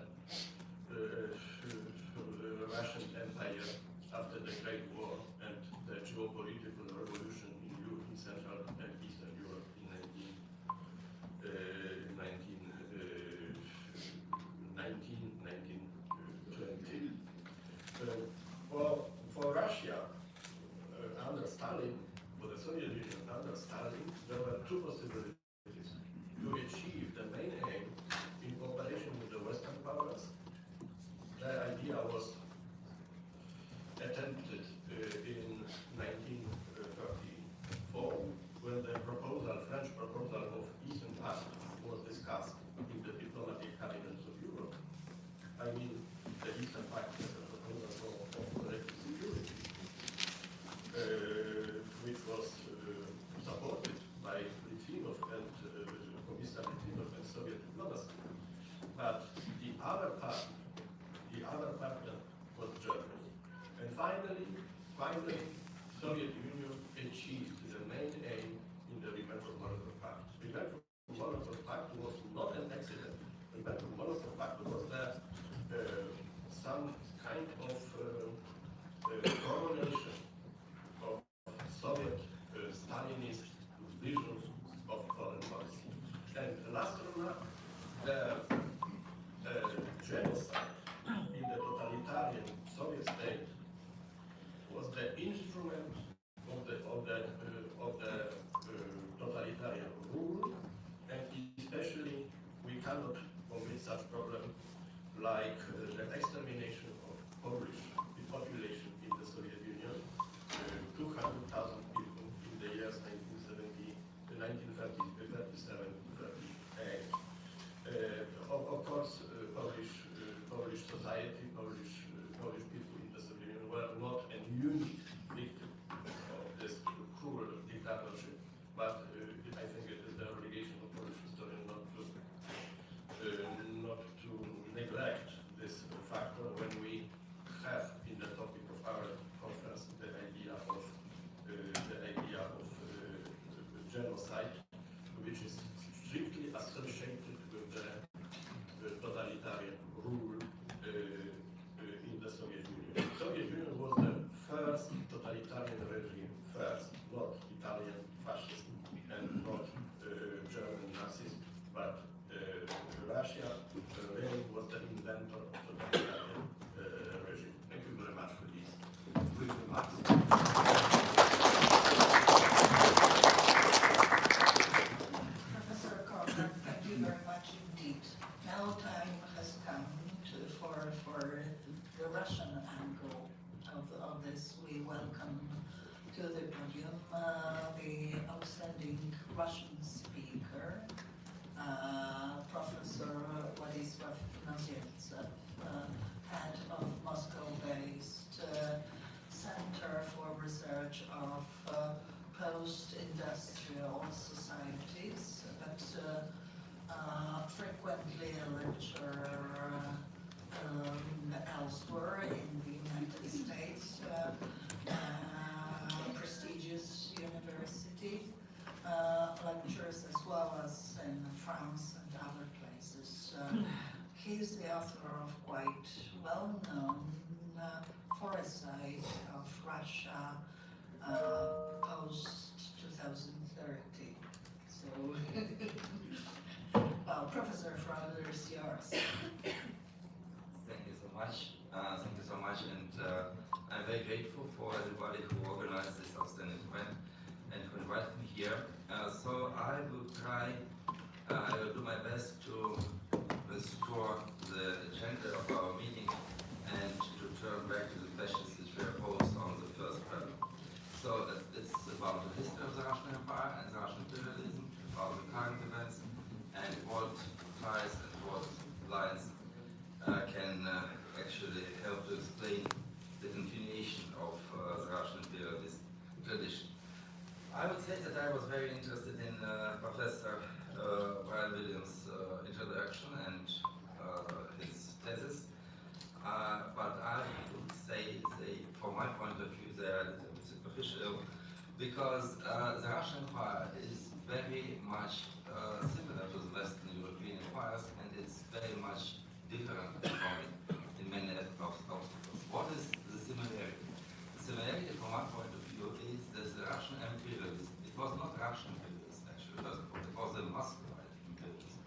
Russian Empire and Comista Litvinov and Soviet diplomacy. But the other partner was Germany. And finally, Soviet Union achieved the main aim in the Ribbentrop-Molotov Pact. Ribbentrop-Molotov Pact was not an accident. Ribbentrop-Molotov Pact was some kind of coronation of Soviet Stalinist vision of foreign policy. And last remark, the genocide in the totalitarian Soviet state was the instrument of the totalitarian rule, and especially we cannot omit such problem like the extermination of Polish population in the Soviet Union, 200,000 people in the years 1937-38. Of course, Polish society, Polish people in the Soviet Union were not a unique victim of this cruel dictatorship, but I think it is the obligation of Polish historians not to neglect this factor when we have in the topic of our conference the idea of genocide, which is strictly associated with the totalitarian rule in the Soviet Union. The Soviet Union was the first totalitarian regime, not Italian fascism and not German Nazism, but Russia really was the inventor of totalitarian regime. Thank you very much for these brief remarks. Professor Korman, thank you very much indeed. Now time has come for the Russian angle of this. We welcome to the podium the outstanding Russian speaker, Professor Władysław Nozieltsev, head of Moscow-based Center for Research of Post-Industrial Societies, but frequently a lecturer elsewhere in the United States, prestigious university, lectures as well as in France and other places. He's the author of quite well-known foresight of Russia post-2030. So, Professor, Fraser is yours. Thank you so much. And I'm very grateful for everybody who organized this outstanding event and who invited me here. So I will do my best to restore the agenda of our meeting and to turn back to the questions which were posed on the first panel. So it's about the history of the Russian Empire and the Russian imperialism, about the current events, and what ties and what lines can actually help to explain the continuation of the Russian imperialist tradition. I would say that I was very interested in Professor Brian Williams' introduction and his thesis, but I would say, from my point of view, they are a little bit superficial, because the Russian Empire is very much similar to the Western European empires, and it's very much different from it in many obstacles. What is the similarity? The similarity, from my point of view, is that the Russian imperialism, it was not Russian imperialism actually, it was the Muscovite imperialism.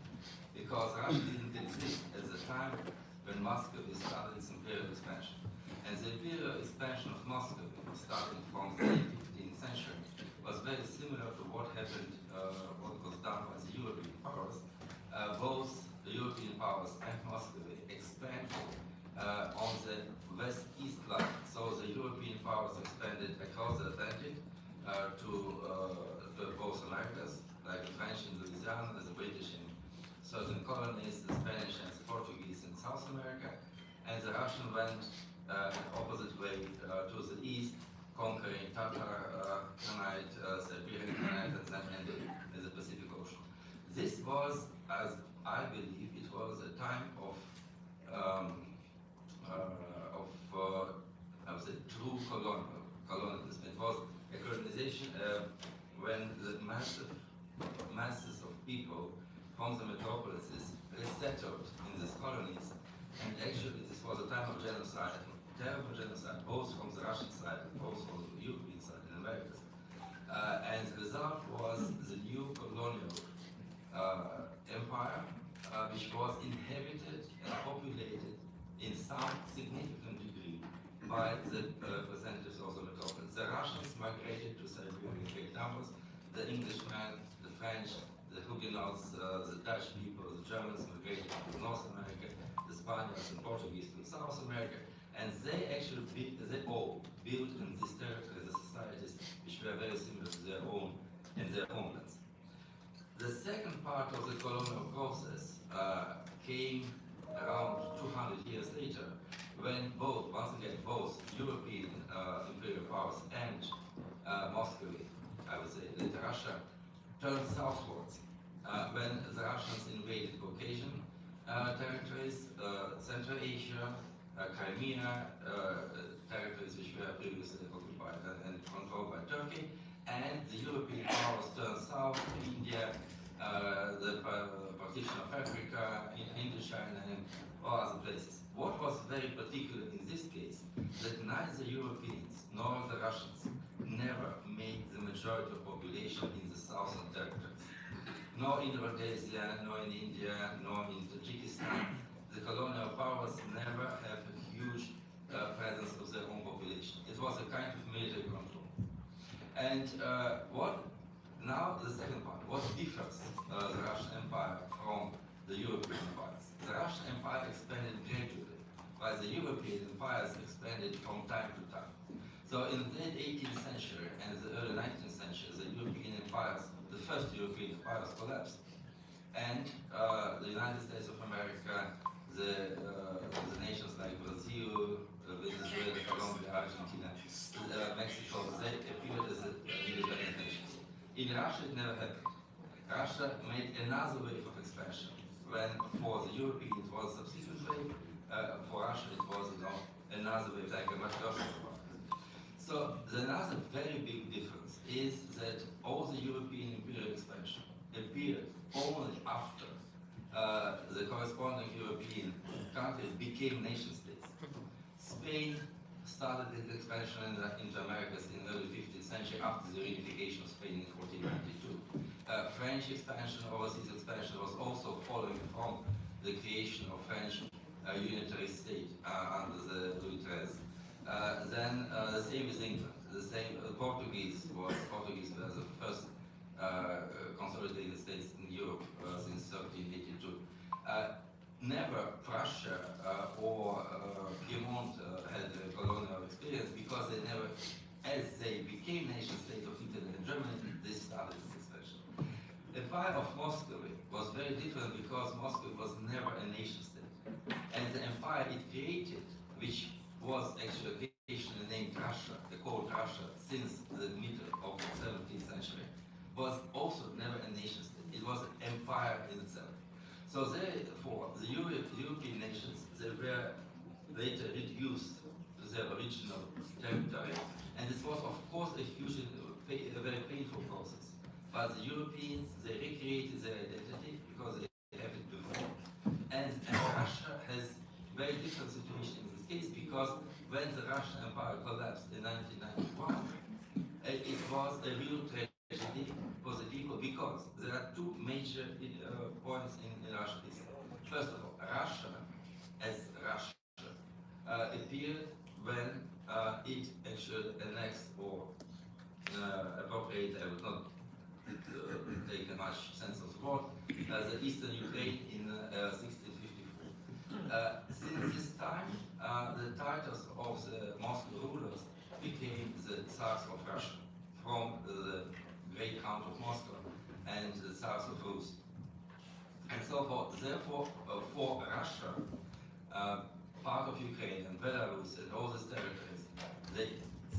Because Russia didn't exist at the time when Muscovy started its imperial expansion. And the imperial expansion of Muscovy, starting from the late 15th century, was very similar to what happened, what was done by the European powers. Both the European powers and Muscovy expanded on the west-east line. So the European powers expanded across the Atlantic to both Americas, like the French in Louisiana, the British in certain colonies, the Spanish and the Portuguese in South America, and the Russian went opposite way to the east, conquering Tatar Khanate, Siberian Khanate, and then ended in the Pacific Ocean. was, as I believe, it was a time of I would say, true colonialism. It was a colonization when the masses of people from the metropolises resettled in these colonies, and actually this was a time of genocide, terrible genocide, both from the Russian side and both from the European side in America. And the result was the new colonial empire, which was inhabited and populated in some significant degree by the representatives of the metropolis. The Russians migrated to Siberia in great numbers, the Englishmen, the French, the Huguenots, the Dutch people, the Germans migrated to North America, the Spaniards and Portuguese to South America, and they actually all built in this territory the societies which were very similar to their own in their homelands. The second part of the colonial process came around 200 years later, when both European imperial powers and Moscow, I would say, later Russia, turned southwards. When the Russians invaded Caucasian territories, Central Asia, Crimea, territories which were previously occupied and controlled by Turkey, and the European powers turned south, India, the partition of Africa, Indochina, and all other places. What was very particular in this case, that neither Europeans nor the Russians never made the majority of population in the southern territories. Nor in Rhodesia, nor in India, nor in Tajikistan. The colonial powers never have a huge presence of their own population. It was a kind of military control. And now the second part, what differs the Russian Empire from the European empires? The Russian Empire expanded gradually, while the European empires expanded from time to time. So in the late 18th century and the early 19th century, the European empires, the first European empires collapsed. And the United States of America, the nations like Brazil, Venezuela, Colombia, Argentina, Mexico, they appeared as independent nations. In Russia, it never happened. Russia made another wave of expansion, when for the Europeans it was a subsequent wave, for Russia it was another wave, like a much larger one. So another very big difference is that all the European imperial expansion appeared only after the corresponding European countries became nation states. Spain started its expansion into Americas in the early 15th century after the reunification of Spain in 1492. French expansion, overseas expansion, was also following from the creation of French unitary state under the Louis XIII. Then the same with England. The same Portuguese were the first consolidated states in Europe since 1382. Never Prussia or Piedmont had a colonial experience, because they never, as they became nation states of Italy and Germany, they started this expansion. The Empire of Moscow was very different, because Moscow was never a nation state. And the empire it created, which was actually occasionally named Russia, called Russia, since the middle of the 17th century, was also never a nation state. It was an empire in itself. So therefore, the European nations, they were later reduced to their original territory, and this was of course a very painful process. But the Europeans, they recreated their identity because they have it before. And Russia has a very different situation in this case, because when the Russian Empire collapsed in 1991, it was a real tragedy for the people, because there are two major points in Russian history. First of all, Russia as Russia appeared when it actually annexed or appropriated, I would not take a much sense of the word, the eastern Ukraine in 1654. Since this time, the titles of the Moscow rulers became the Tsars of Russia, from the Great Count of Moscow and the Tsars of Rus. And so forth. Therefore, for Russia, part of Ukraine and Belarus and all these territories, they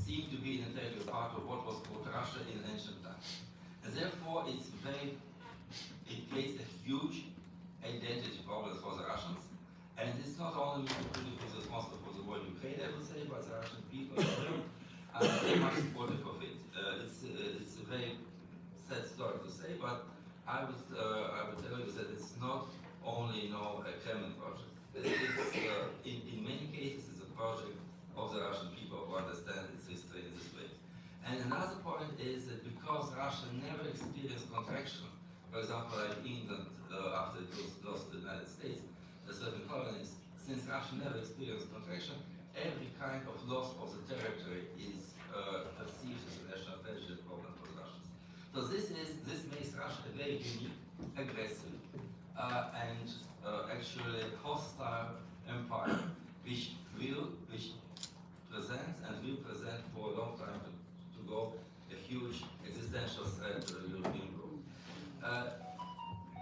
seem to be an integral part of what was called Russia in ancient times. And therefore, it plays a for the Russians. And it's not only Putin who's responsible for the war in Ukraine, I would say, but the Russian people are very much supportive of it. It's a very sad story to say, but I would tell you that it's not only a Kremlin project. In many cases, it's a project of the Russian people who understand its history in this way. And another point is that because Russia never experienced contraction, for example, like England after it was lost to the United States, the certain colonies, since Russia never experienced contraction, every kind of loss of the territory is perceived as a national tragedy problem for the Russians. So this makes Russia a very unique, aggressive, and actually hostile empire, which presents and will present for a long time to go a huge existential threat to the European group.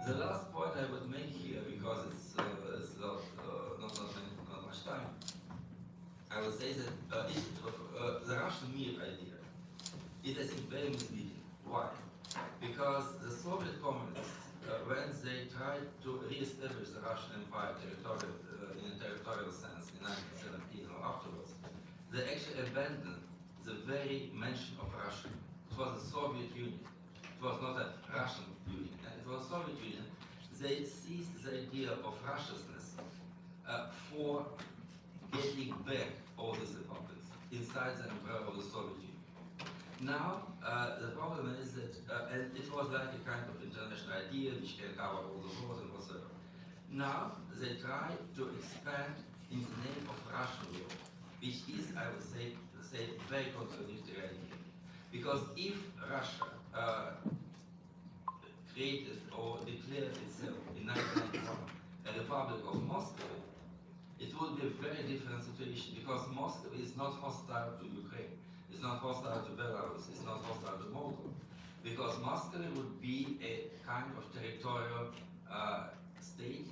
The last point I would make here, because it's not much time, I would say that the Russian mir idea is, I think, very misleading. Why? Because the Soviet communists, when they tried to re-establish the Russian Empire in a territorial sense in 1917 or afterwards, they actually abandoned the very mention of Russia. It was the Soviet Union. It was not a Russian Union. It was Soviet Union. They seized the idea of Russiousness for getting back all these republics inside the umbrella of the Soviet Union. Now, the problem is that, and it was like a kind of international idea which can cover all the world and whatsoever. Now, they try to expand in the name of Russian law, which is, I would say, very contradictory idea. Because if Russia created or declared itself in 1991 a Republic of Moscow, it would be a very different situation, because Moscow is not hostile to Ukraine, it's not hostile to Belarus, it's not hostile to Moldova, because Moscow would be a kind of territorial state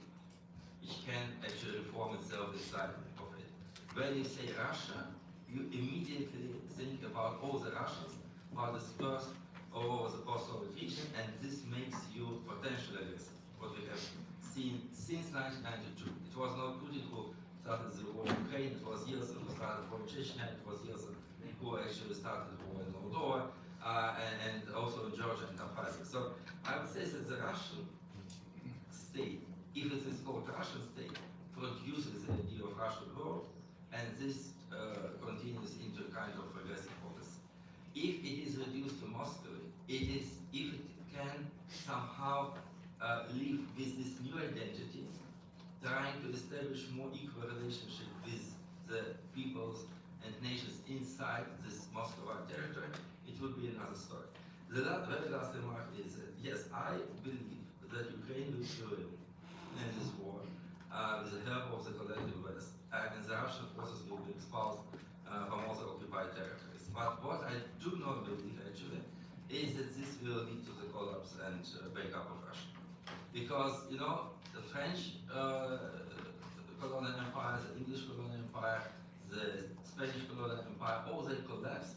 which can actually reform itself inside of it. When you say Russia, you immediately think about all the Russians who are dispersed all over the post-Soviet region, and this makes you potentially aggressive, what we have seen since 1992. It was not Putin who started the war in Ukraine, it was Yeltsin who started the war in Chechnya, it was Yeltsin who actually started the war in Moldova, and also in Georgia and Abkhazia. So I would say that the Russian state, if it is called Russian state, produces the idea of Russian law, and this continues into a kind of aggressive policy. If it is reduced to Moscow, if it can somehow live with this new identity, trying to establish more equal relationship with the peoples and nations inside this Muscovite territory, it would be another story. The very last remark is that, yes, I believe that Ukraine will prevail in this war with the help of the collective West, and the Russian forces will be expelled from all the occupied territories. But what I do not believe, actually, is that this will lead to the collapse and breakup of Russia. Because, the French colonial empire, the English colonial empire, the Spanish colonial empire, all they collapsed,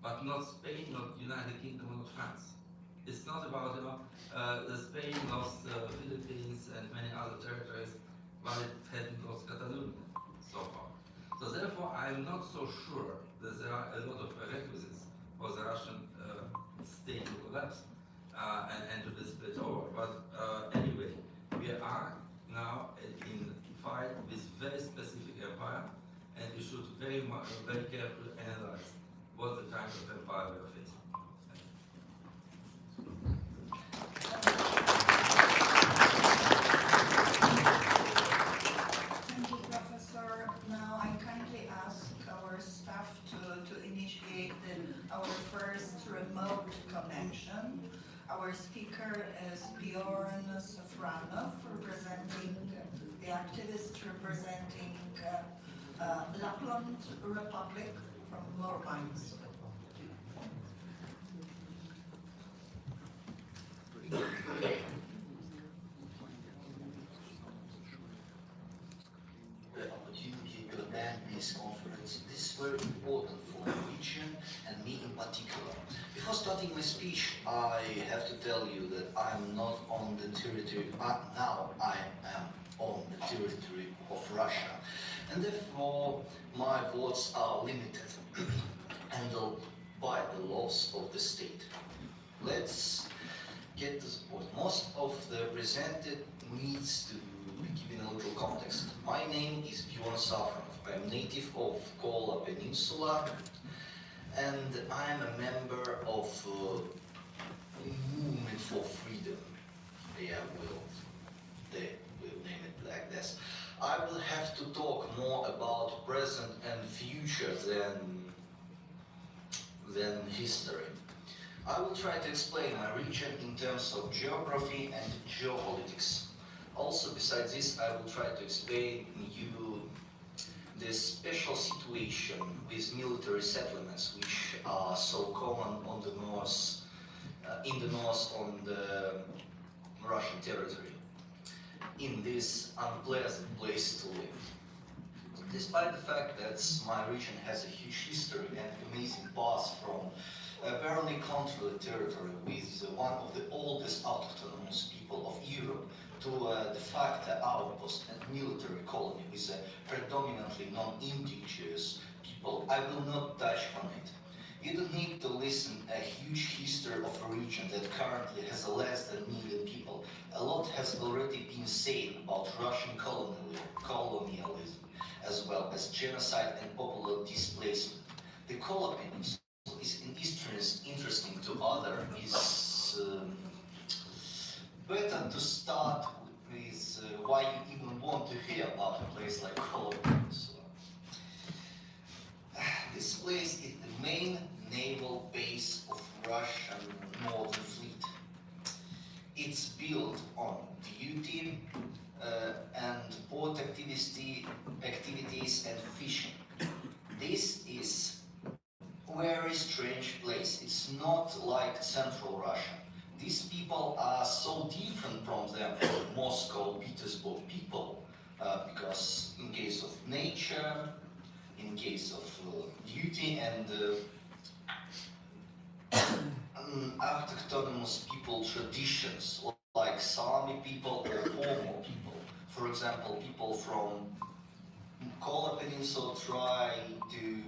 but not Spain, not United Kingdom, not France. It's not about, the Spain lost Philippines and many other territories, but it hadn't lost Catalonia so far. So therefore, I'm not so sure that there are a lot of prerequisites for the Russian state to collapse and to be split over. But anyway, we are now in fight with very specific empire, and we should very carefully analyze what the kind of empire we are facing. Thank you, Professor. Now I kindly ask our staff to initiate our first remote connection. Our speaker is Bjorn Safranov, representing the activist representing Lapland Republic from Murmansk. The opportunity to attend this conference. This is very important for the region and me in particular. Before starting my speech, I have to tell you that I am not on the territory, but now I am on the territory of Russia. And therefore, my words are limited, handled by the laws of the state. Let's get to the point. Most of the presented needs to be given a little context. My name is Bjorn Safronov. I'm native of Kola Peninsula, and I'm a member of Movement for Freedom. They will name it like this. I will have to talk more about present and future than history. I will try to explain my region in terms of geography and geopolitics. Also, besides this, I will try to explain you the special situation with military settlements, which are so common on the north, in the north on the Russian territory, in this unpleasant place to live. Despite the fact that my region has a huge history and amazing past from apparently controlled territory with one of the oldest autonomous people of Europe to a de facto outpost and military colony with a predominantly non-indigenous people, I will not touch on it. You don't need to listen a huge history of a region that currently has less than a million people. A lot has already been said about Russian colonialism, as well as genocide and popular displacement. The Kola Peninsula is interesting to others. Is better to start with why you even want to hear about a place like Kola Peninsula. This place is the main naval base of Russian Northern Fleet. It's built on duty and port activities and fishing. This is a very strange place. It's not like Central Russia. These people are so different from them, from Moscow, Petersburg people, because in case of nature, in case of duty and autochthonous people traditions, like Sami people or Pomo people. For example, people from Kola Peninsula try to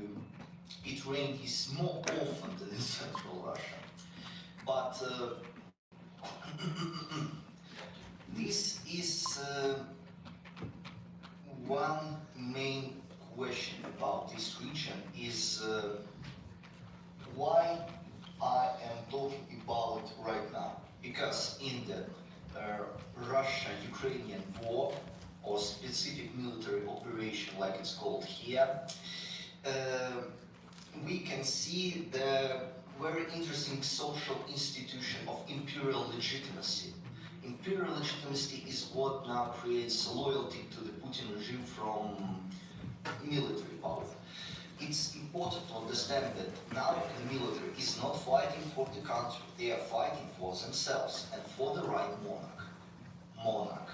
eat reindeers more often than in Central Russia. But this is one main question about this region is why I am talking about right now. Because in the Russia-Ukrainian war, or specific military operation like it's called here, we can see the very interesting social institution of imperial legitimacy. Imperial legitimacy is what now creates loyalty to the Putin regime from military power. It's important to understand that now the military is not fighting for the country, they are fighting for themselves and for the right monarch.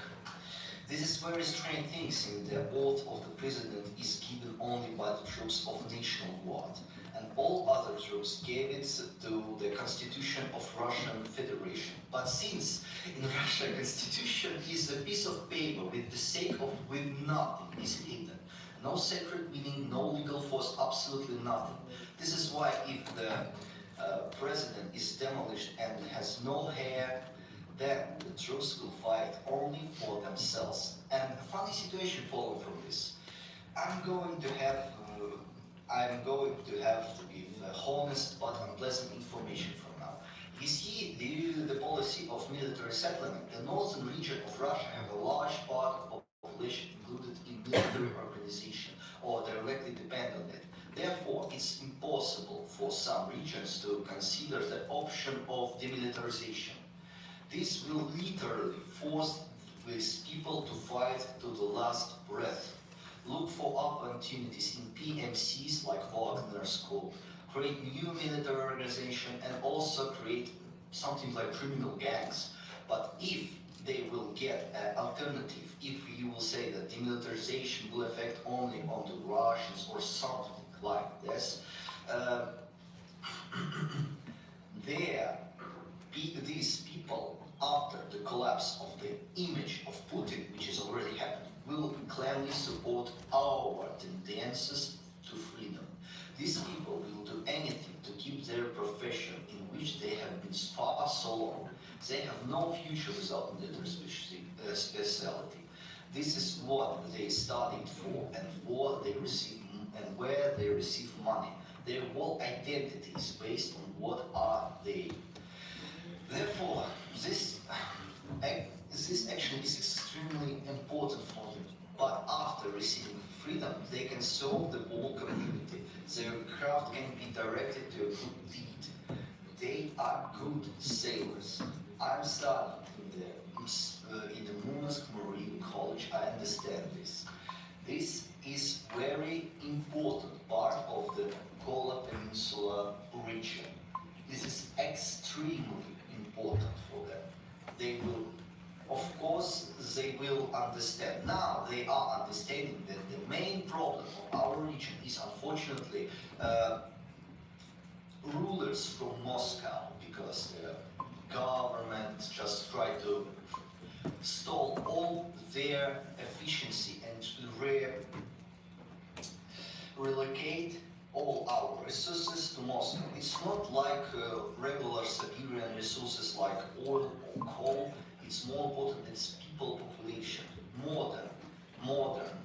This is very strange thing, since the oath of the president is given only by the troops of National Guard, and all other troops gave it to the Constitution of Russian Federation. But since in Russia Constitution is a piece of paper with the sake of with nothing is hidden, no sacred meaning, no legal force, absolutely nothing. This is why if the president is demolished and has no hair, then the troops will fight only for themselves. And a funny situation following from this. I'm going to have to give honest but unpleasant information from now. You see, due to the policy of military settlement, the northern region of Russia have a large part of population included in military organization, or directly depend on it. Therefore, it's impossible for some regions to consider the option of demilitarization. This will literally force these people to fight to the last breath. Look for opportunities in PMCs like Wagner School, create new military organization, and also create something like criminal gangs. But if they will get an alternative, if you will say that demilitarization will affect only on the Russians or something like this, these people, after the collapse of the image of Putin, which is already happening, will gladly support our tendencies to freedom. These people will do anything to keep their profession in which they have been for so long. They have no future without their specialty. This is what they studied for and where they receive money. Their whole identity is based on what are they. Therefore, this action is extremely important for them. But after receiving freedom, they can serve the whole community. Their craft can be directed to a good deed. They are good sailors. I'm studying in the Murmansk Marine College. I understand this. This is very important part of the Kola Peninsula region. This is extremely important for them. They will, of course, they will understand. Now they are understanding that the main problem of our region is unfortunately rulers from Moscow, because the government just try to stall all their efficiency and relocate all our resources to Moscow. It's not like regular Siberian resources like oil or coal. It's more important, it's people population. Modern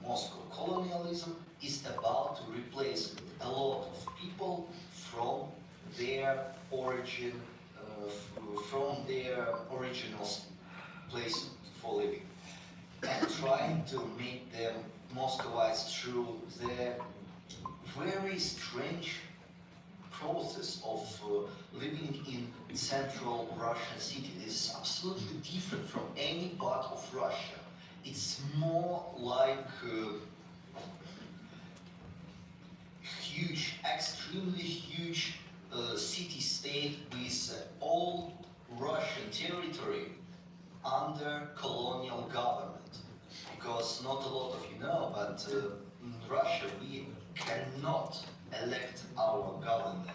Moscow colonialism is about to replace a lot of people from their origin, from their original place for living, and trying to make them Muscovites through the very strange process of living in central Russian city. This is absolutely different from any part of Russia. It's more like huge, extremely huge city-state with all Russian territory under colonial government. Because not a lot of you know, but in Russia we cannot elect our government.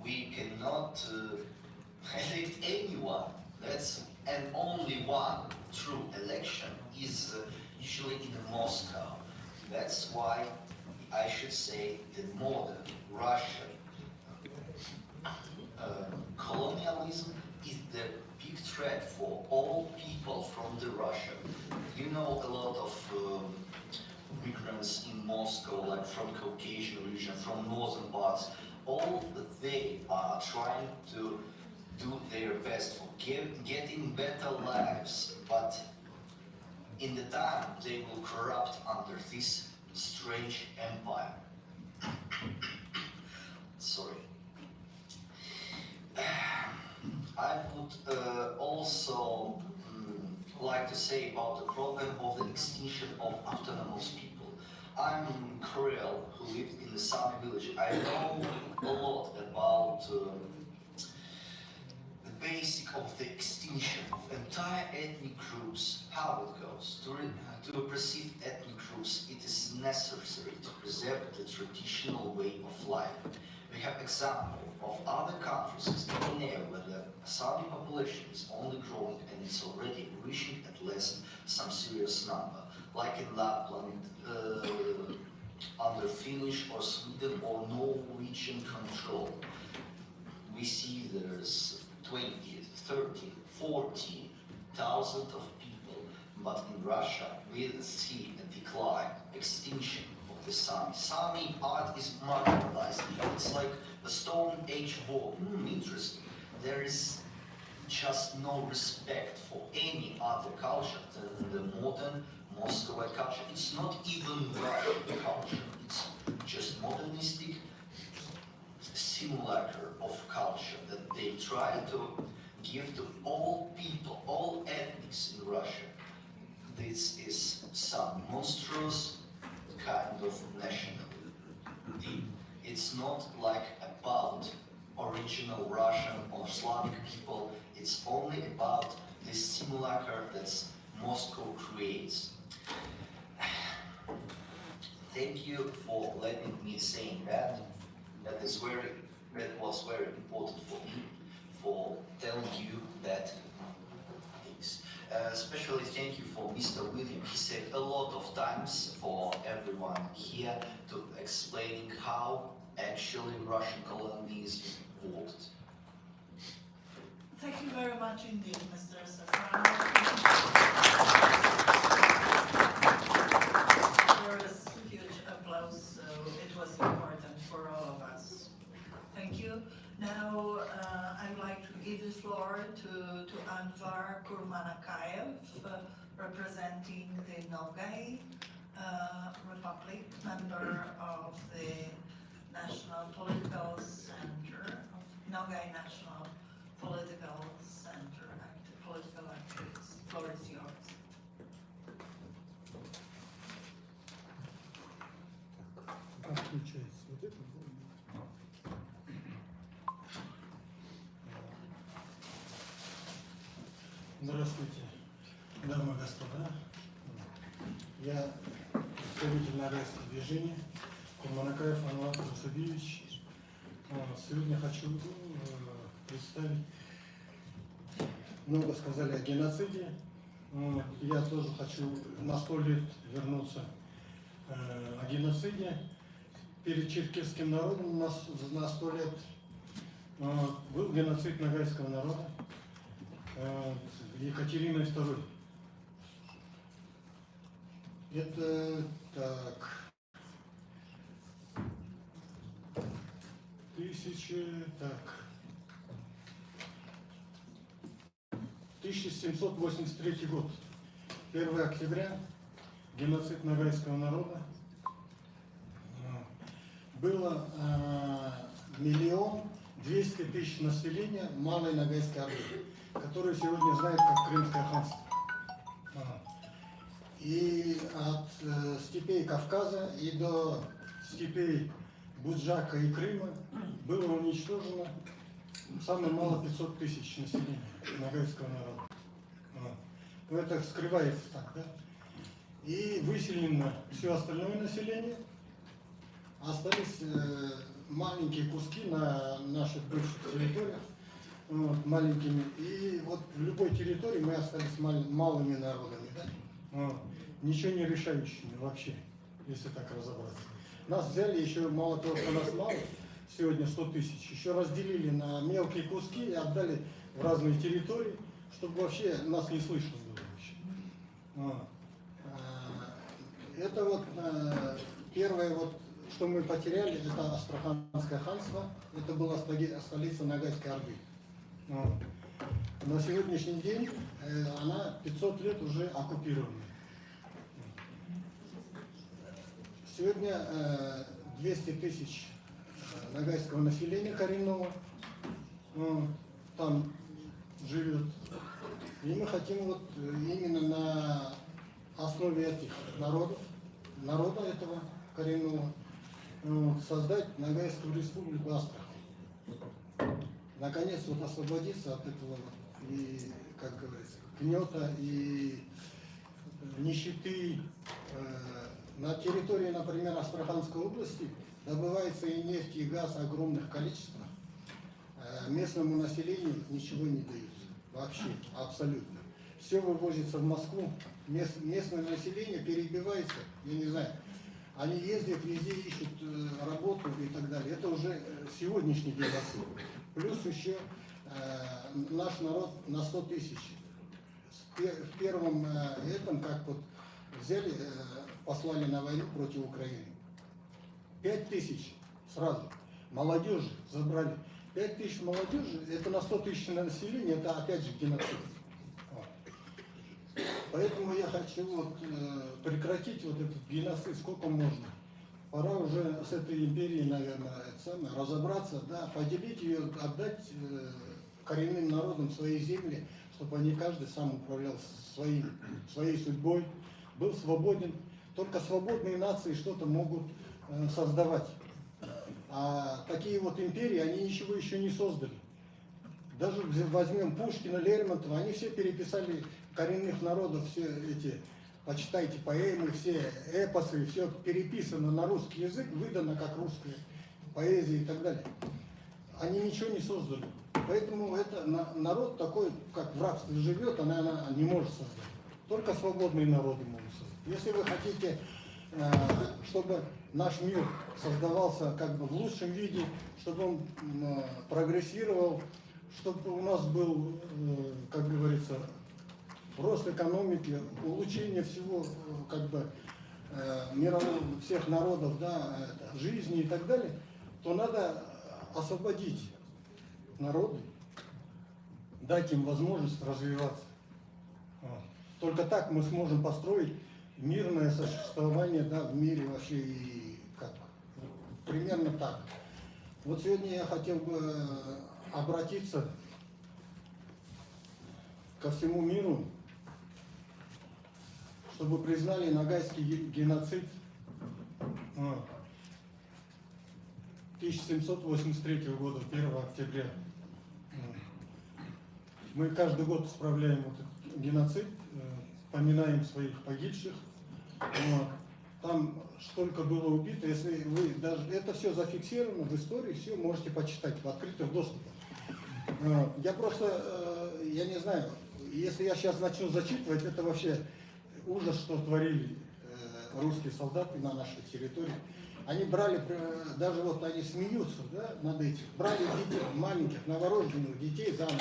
We cannot elect anyone. And only one true election is usually in Moscow. That's why I should say the modern Russian colonialism is the big threat for all people from the Russia. You know a lot of migrants in Moscow, like from Caucasian region, from northern parts. All they are trying to do their best for getting better lives, but in the time they will corrupt under this strange empire. Sorry. I would also like to say about the problem of the extinction of autonomous people. I'm Karel, who lived in the Sami village. I know a lot about the basic of the extinction of entire ethnic groups, how it goes. To perceive ethnic groups, it is necessary to preserve the traditional way of life. We have example of other countries, Scandinavia, where the Sami population is only growing and it's already reaching at least some serious number, like in Lapland, under Finnish or Sweden or Norwegian control. We see there's 20, 30, 40,000 of people, but in Russia we see a decline, extinction of the Sami. Sami art is marginalized. It's like the Stone Age war. Interesting. There is just no respect for any other culture than the modern Muscovite culture. It's not even Russian culture. It's just modernistic simulacre of culture that they try to give to all people, all ethnics in Russia. This is some monstrous kind of nationalism. It's not like about original Russian or Slavic people. It's only about this simulacre that Moscow creates. Thank you for letting me say that. That was very important for me, for telling you that things. Especially thank you for Mr. William. He saved a lot of times for everyone here to explaining how actually Russian colonialism worked. Thank you very much indeed, Mr. Safran. There is huge applause, so it was important for all of us. Thank you. Now, I would like to give the floor to Anvar Kurmanakayev, representing the Nogay Republic, member of the National Political Center, Nogay National Political Center, political activist. The floor is yours. Отключается. Вот это. Здравствуйте, дамы и господа. Я представитель Народовского движения Курманакаев Анвар Мусабиевич. Сегодня хочу представить, много сказали о геноциде. Я тоже хочу на 100 лет вернуться о геноциде. Перед черкесским народом у нас на 100 лет был геноцид ногайского народа Екатериной II. Это так. 1783 год. 1 октября. Геноцид ногайского народа. Было 1 200 000 населения малой ногайской орды, которую сегодня знают как Крымское ханство. И от степей Кавказа и до степей Буджака и Крыма было уничтожено самое мало 500 000 населения ногайского народа. Ну, это скрывается так, да? И выселено все остальное население. Остались маленькие куски на наших бывших территориях, вот, маленькими. И вот в любой территории мы остались малыми народами, да? Вот. Ничего не решающими вообще, если так разобраться. Нас взяли еще, мало того, что нас мало, сегодня 100 000, еще разделили на мелкие куски и отдали в разные территории, чтобы вообще нас не слышно было вообще. Вот. Это вот первое, вот, что мы потеряли, это Астраханское ханство, это была столица Ногайской Орды. Вот. На сегодняшний день она 500 лет уже оккупирована. Сегодня 200 000 ногайского населения коренного там живет. И мы хотим вот именно на основе этих народа этого коренного, создать Ногайскую республику Астрахань. Наконец вот освободиться от этого и, как говорится, гнета и нищеты. На территории, например, Астраханской области добывается и нефть, и газ в огромных количествах. Местному населению ничего не дают. Вообще, абсолютно. Все вывозится в Москву. Местное население перебивается, я не знаю. Они ездят, везде ищут работу и так далее. Это уже сегодняшний геноцид. Плюс еще наш народ на 100 000. В первом этом, как вот взяли, послали на войну против Украины. 5000 сразу. Молодежи забрали. 5000 молодежи, это на 100 000 населения, это опять же геноцид. Вот. Поэтому я хочу вот, прекратить вот этот геноцид сколько можно. Пора уже с этой империей, наверное, разобраться, да, поделить ее, отдать коренным народам свои земли, чтобы они каждый сам управлял своей судьбой, был свободен. Только свободные нации что-то могут создавать. А такие вот империи, они ничего еще не создали. Даже возьмем Пушкина, Лермонтова, они все переписали коренных народов, все эти, почитайте поэмы, все эпосы, все переписано на русский язык, выдано как русская поэзия и так далее. они ничего не создали. Поэтому это народ такой, как в рабстве живет, она не может создать. Только свободные народы могут создать. Если вы хотите, чтобы наш мир создавался как бы в лучшем виде, чтобы он прогрессировал, чтобы у нас был, как говорится, рост экономики, улучшение всего, как бы, мирового, всех народов, да, жизни и так далее, то надо освободить народы, дать им возможность развиваться. Только так мы сможем построить мирное существование, да, в мире вообще, и как, примерно так. Вот сегодня я хотел бы обратиться ко всему миру, чтобы признали ногайский геноцид 1783 года, 1 октября. Мы каждый год справляем вот этот геноцид, поминаем своих погибших. Там столько было убито, если вы даже это все зафиксировано в истории, все можете почитать в открытом доступе. Я просто, я не знаю, если я сейчас начну зачитывать, это вообще ужас, что творили русские солдаты на нашей территории. Они брали, даже вот они смеются, да, над этим, брали детей, маленьких, новорожденных детей за ногу,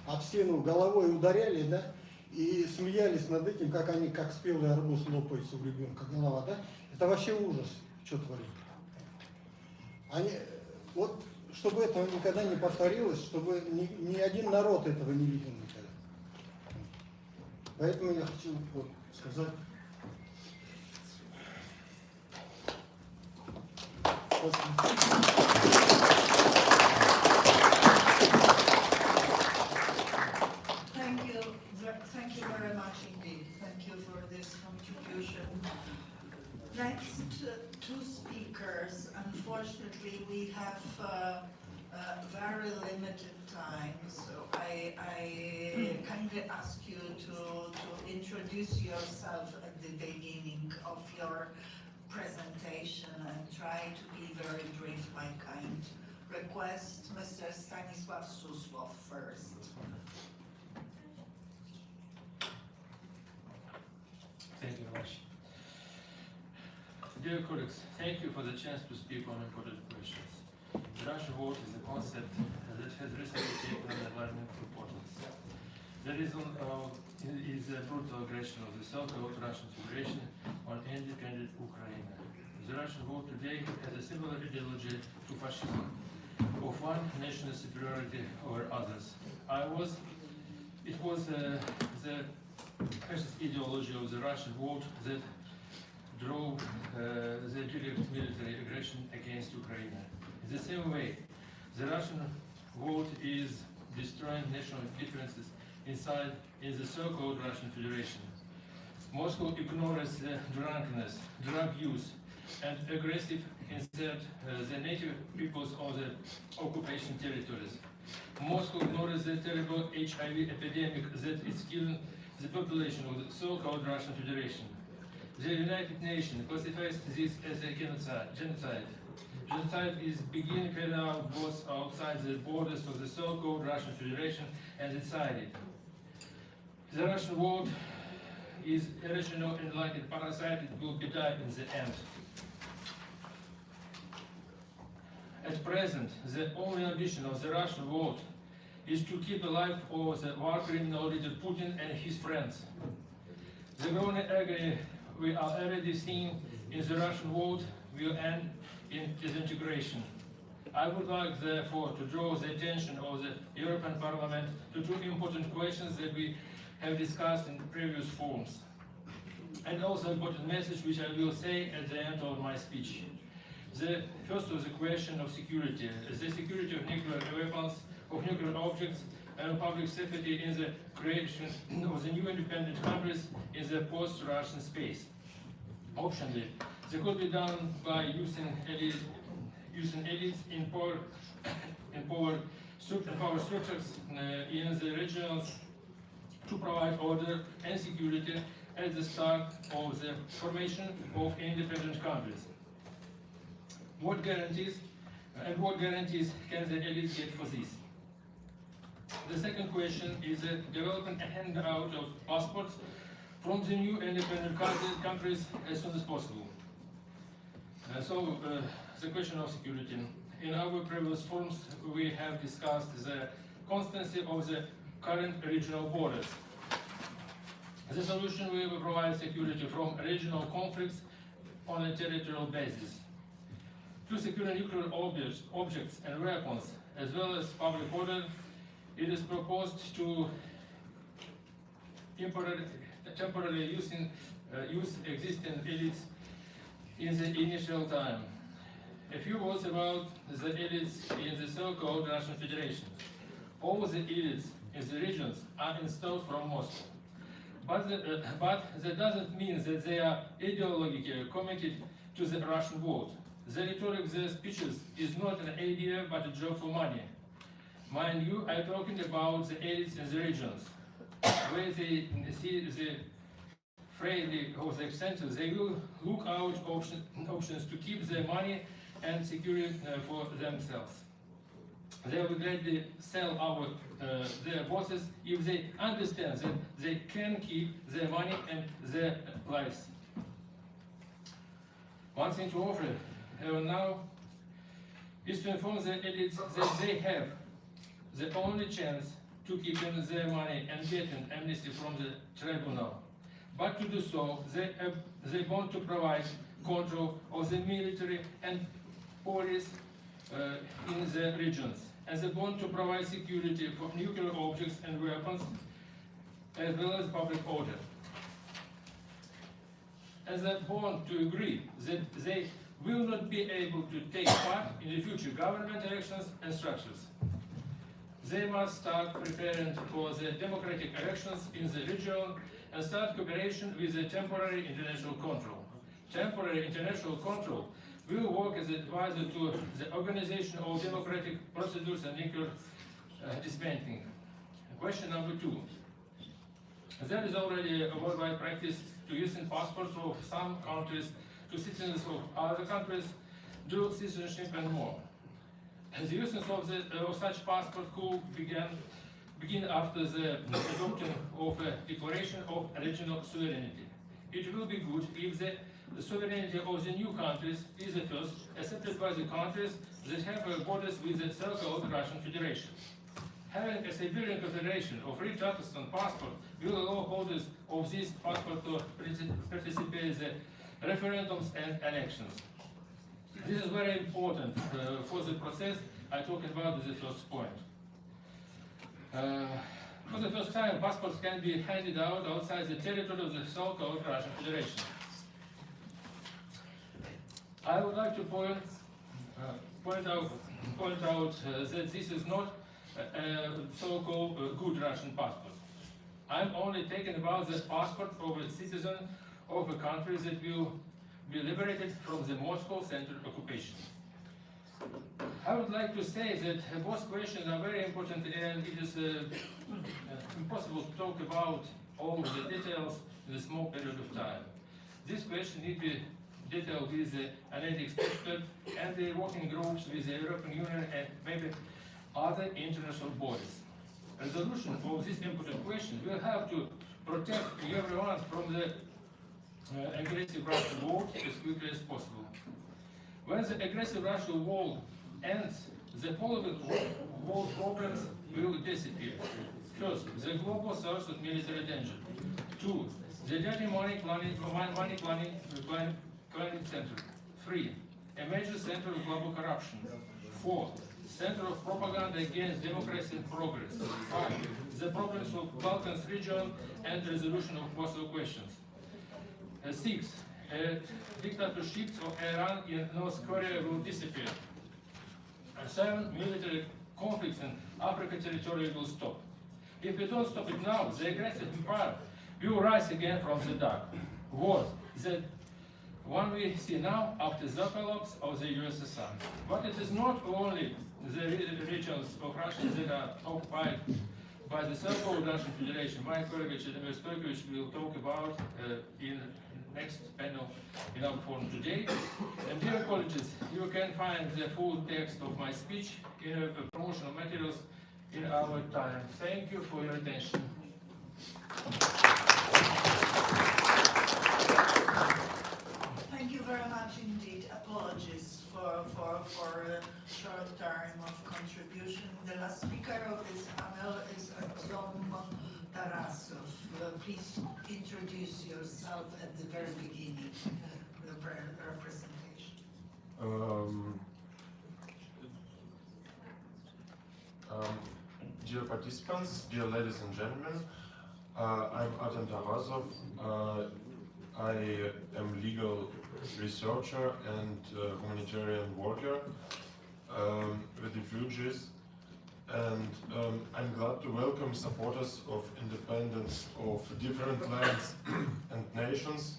об стену головой ударяли, да, и смеялись над этим, как они, как спелый арбуз лопается у ребенка голова, да. Это вообще ужас, что творили. Они, вот, чтобы этого никогда не повторилось, чтобы ни один народ этого не видел никогда. Поэтому я хочу вот сказать. Thank you very much indeed. Thank you for this contribution. Next, two speakers. Unfortunately, we have very limited time, so I kindly ask you to introduce yourself at the beginning of your presentation and try to be very brief, my kind request. Mr. Stanisław Susłow first. Thank you very much. Dear colleagues, thank you for the chance to speak on important questions. The Russian vote is a concept that has recently taken on alarming importance. The reason is the brutal aggression of the so-called Russian Federation on independent Ukraine. The Russian vote today has a similar ideology to fascism, of one national superiority over others. It was the fascist ideology of the Russian vote that drove the direct military aggression against Ukraine. In the same way, the Russian vote is destroying national differences in the so-called Russian Federation. Moscow ignores the drunkenness, drug use, and aggressive insult the native peoples of the occupation territories. Moscow ignores the terrible HIV epidemic that is killing the population of the so-called Russian Federation. The United Nations classifies this as a genocide. Genocide is being carried out both outside the borders of the so-called Russian Federation and inside it. The Russian world is irrational and like a parasite, it will be died in the end. At present, the only ambition of the Russian world is to keep alive all the war criminal leader Putin and his friends. The growing agony we are already seeing in the Russian world will end in disintegration. I would like, therefore, to draw the attention of the European Parliament to two important questions that we have discussed in previous forums, and also an important message which I will say at the end of my speech. The first was the question of security, the security of nuclear weapons, of nuclear objects, and public safety in the creation of the new independent countries in the post-Russian space. Optionally, they could be done by using elites in power structures in the regions to provide order and security at the start of the formation of independent countries. What guarantees And what guarantees can the elites get for this? The second question is developing a handout of passports from the new independent countries as soon as possible. The question of security. In our previous forums, we have discussed the constancy of the current regional borders. The solution will provide security from regional conflicts on a territorial basis. To secure nuclear objects and weapons, as well as public order, it is proposed to temporarily use existing elites in the initial time. A few words about the elites in the so-called Russian Federation. All the elites in the regions are installed from Moscow. But that doesn't mean that they are ideologically committed to the Russian vote. The rhetoric of their speeches is not an idea but a job for money. Mind you, I'm talking about the elites in the regions, where they see the freely of the extensions. They will look out options to keep their money and secure it for themselves. They will gladly sell out their bosses if they understand that they can keep their money and their lives. One thing to offer now is to inform the elites that they have the only chance to keep their money and get an amnesty from the tribunal. But to do so, they want to provide control of the military and police in the regions, and they want to provide security for nuclear objects and weapons, as well as public order. And they want to agree that they will not be able to take part in the future government elections and structures. They must start preparing for the democratic elections in the region and start cooperation with the temporary international control. Temporary international control will work as an advisor to the organization of democratic procedures and nuclear dismantling. Question number 2. There is already a worldwide practice to using passports of some countries to citizens of other countries, dual citizenship and more. And the use of such passport could begin after the adoption of a declaration of regional sovereignty. It will be good if the sovereignty of the new countries is at first accepted by the countries that have borders with the so-called Russian Federation. Having a Siberian Confederation of free Tatarstan passport will allow holders of this passport to participate in the referendums and elections. This is very important for the process I talked about in the first point. For the first time, passports can be handed out outside the territory of the so-called Russian Federation. I would like to point out that this is not a so-called good Russian passport. I'm only talking about the passport of a citizen of a country that will be liberated from the Moscow-centered occupation. I would like to say that both questions are very important, and it is impossible to talk about all the details in a small period of time. This question needs to be detailed with the analytics expert and the working groups with the European Union and maybe other international bodies. Resolution of this important question will have to protect everyone from the aggressive Russian war as quickly as possible. When the aggressive Russian war ends, the following world problems will disappear. First, the global source of military danger. 2, the dirty money planning center. 3, a major center of global corruption. 4, center of propaganda against democracy and progress. 5, the problems of Balkans region and resolution of possible questions. 6, dictatorships of Iran and North Korea will disappear. 7, military conflicts in Africa territory will stop. If we don't stop it now, the aggressive empire will rise again from the dark. War, that one we see now after the collapse of the USSR. But it is not only the regions of Russia that are occupied by the so-called Russian Federation. My colleague Emir Stoikovich will talk about in next panel in our forum today. And dear colleagues, you can find the full text of my speech in promotional materials in our time. Thank you for your attention. Thank you very much indeed. Apologies for short time of contribution. The last speaker of this panel is Tarasov. Please introduce yourself at the very beginning of the presentation. Dear participants, dear ladies and gentlemen, I'm Adam Tarasov. I am legal researcher and humanitarian worker with refugees, and I'm glad to welcome supporters of independence of different lands and nations.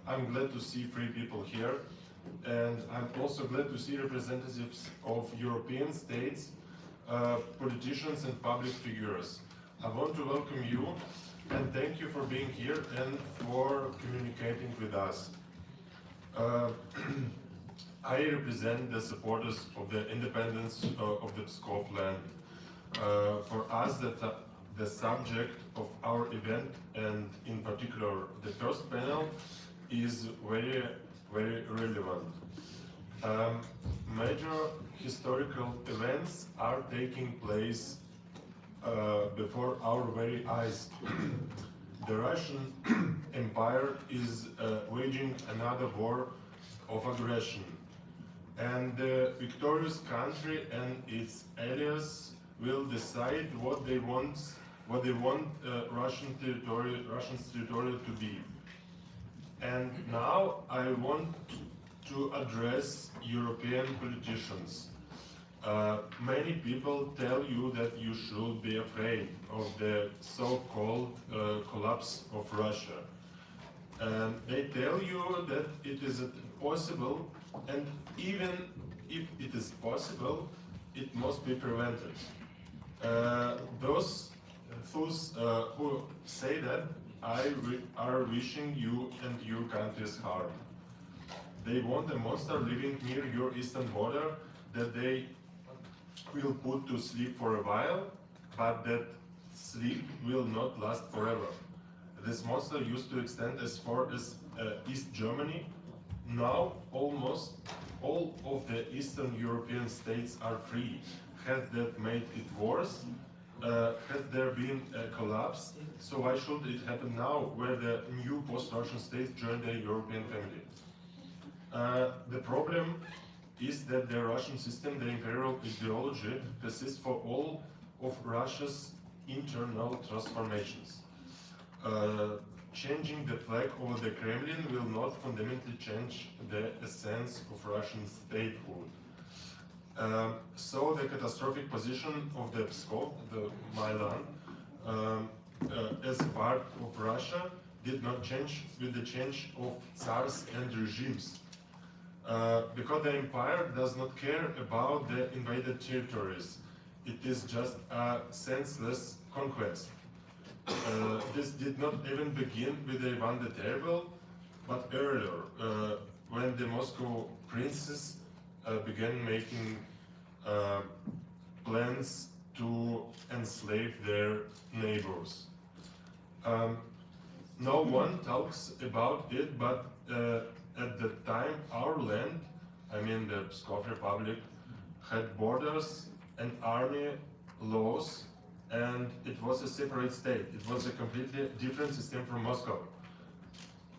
I'm glad to see free people here, and I'm also glad to see representatives of European states, politicians and public figures. I want to welcome you and thank you for being here and for communicating with us. I represent the supporters of the independence of the Pskov land. For us, the subject of our event, and in particular the first panel, is very, very relevant. Major historical events are taking place before our very eyes. The Russian Empire is waging another war of aggression, and the victorious country and its allies will decide what they want Russian territory to be. And now I want to address European politicians. Many people tell you that you should be afraid of the so-called collapse of Russia. They tell you that it is possible, and even if it is possible, it must be prevented. Those who say that are wishing you and your country's harm. They want a monster living near your eastern border that they will put to sleep for a while, but that sleep will not last forever. This monster used to extend as far as East Germany. Now almost all of the Eastern European states are free. Had that made it worse? Had there been a collapse? So why should it happen now, where the new post-Russian states join the European family? The problem is that the Russian system, the imperial ideology, persists for all of Russia's internal transformations. Changing the flag over the Kremlin will not fundamentally change the essence of Russian statehood. So the catastrophic position of the Pskov, my land, as part of Russia did not change with the change of tsars and regimes. Because the empire does not care about the invaded territories. It is just a senseless conquest. This did not even begin with Ivan the Terrible, but earlier, when the Moscow princes began making plans to enslave their neighbors. No one talks about it, but at the time our land, I mean the Pskov Republic, had borders and army laws, and it was a separate state. It was a completely different system from Moscow.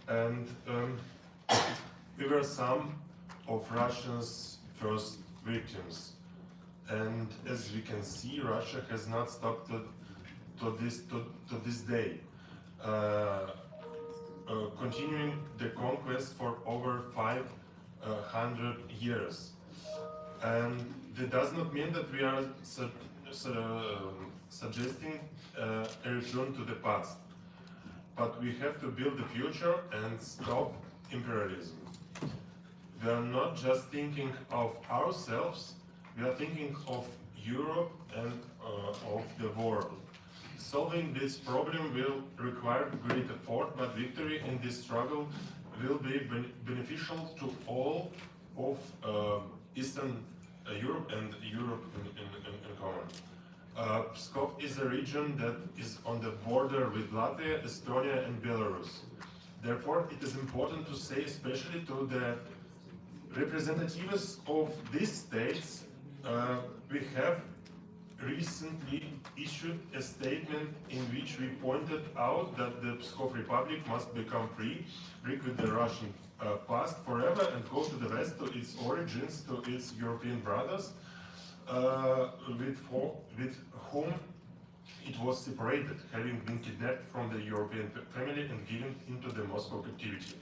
And we were some of Russia's first victims. And as we can see, Russia has not stopped to this day, continuing the conquest for over 500 years. And it does not mean that we are suggesting a return to the past, but we have to build the future and stop imperialism. We are not just thinking of ourselves, we are thinking of Europe and of the world. Solving this problem will require great effort, but victory in this struggle will be beneficial to all of Eastern Europe and Europe in common. Pskov is a region that is on the border with Latvia, Estonia and Belarus. Therefore, it is important to say, especially to the representatives of these states, we have recently issued a statement in which we pointed out that the Pskov Republic must become free, break with the Russian past forever and go to the west, to its origins, to its European brothers, with whom it was separated, having been kidnapped from the European family and given into the Moscow captivity.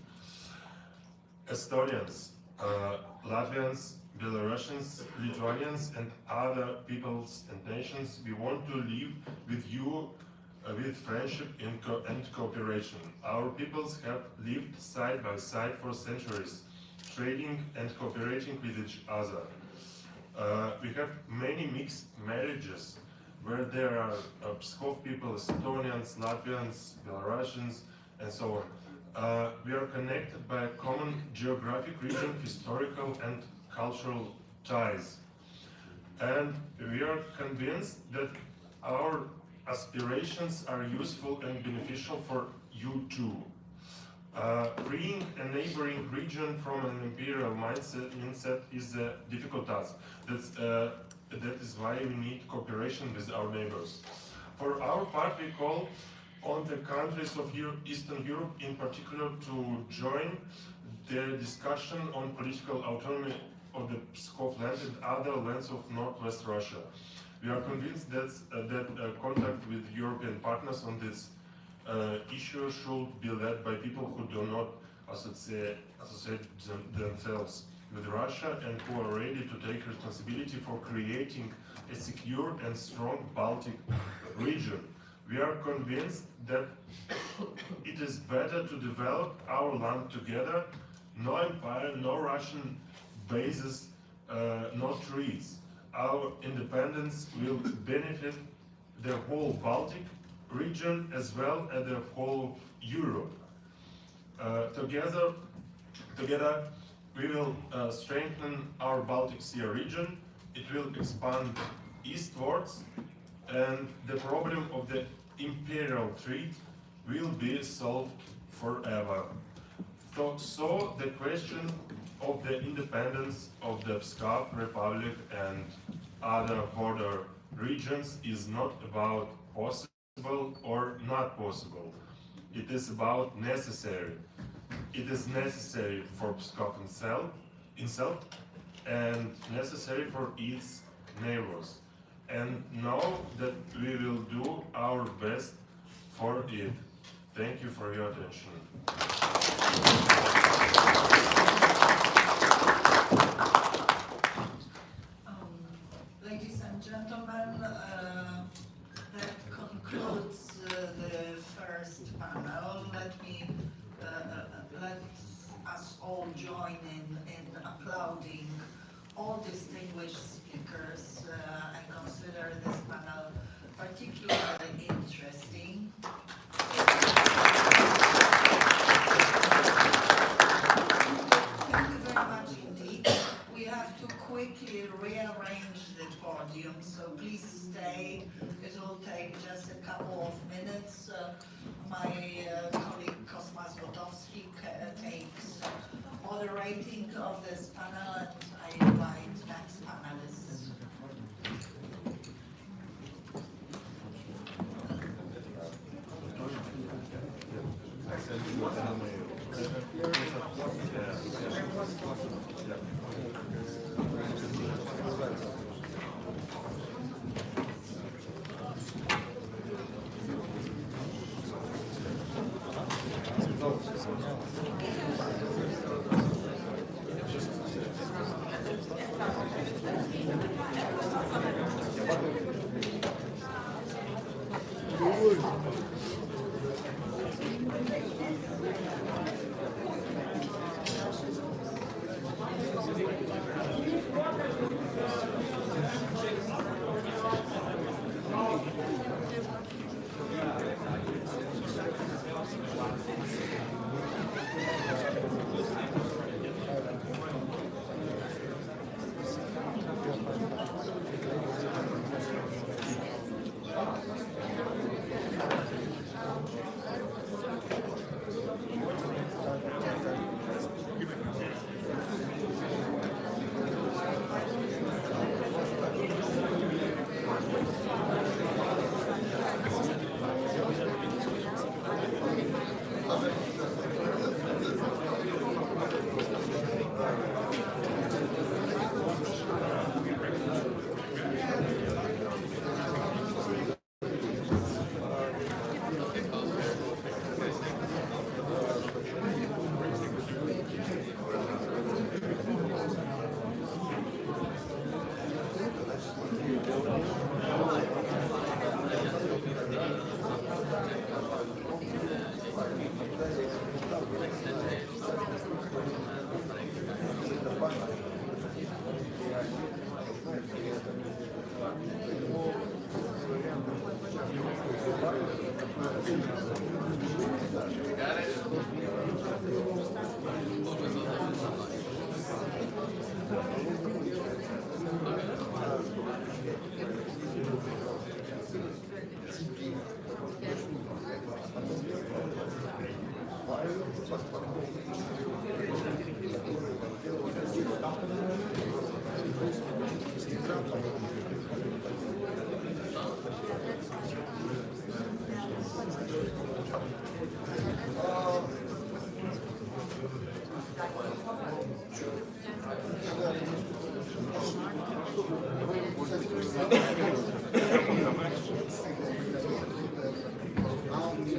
Estonians, Latvians, Belarusians, Lithuanians and other peoples and nations, we want to live with you with friendship and cooperation. Our peoples have lived side by side for centuries, trading and cooperating with each other. We have many mixed marriages where there are Pskov people, Estonians, Latvians, Belarusians, and so on. We are connected by a common geographic region, historical and cultural ties. And we are convinced that our aspirations are useful and beneficial for you too. Freeing a neighboring region from an imperial mindset is a difficult task. That is why we need cooperation with our neighbors. For our part, we call on the countries of Eastern Europe in particular to join the discussion on political autonomy of the Pskov land and other lands of Northwest Russia. We are convinced that contact with European partners on this issue should be led by people who do not associate themselves with Russia and who are ready to take responsibility for creating a secure and strong Baltic region. We are convinced that it is better to develop our land together, no empire, no Russian bases, no treaties. Our independence will benefit the whole Baltic region as well as the whole Europe. Together we will strengthen our Baltic Sea region. It will expand eastwards, and the problem of the imperial threat will be solved forever. So the question of the independence of the Pskov Republic and other border regions is not about possible or not possible. It is about necessary. It is necessary for Pskov itself and necessary for its neighbors. And know that we will do our best for it. Thank you for your attention. Ladies and gentlemen, that concludes the first panel. Let us all join in applauding all distinguished speakers. I consider this panel particularly interesting. Thank you very much indeed. We have to quickly rearrange the podium, so please stay. It will take just a couple of minutes. My colleague Kosma Zlotowski takes moderating of this panel, and I invite next panelists.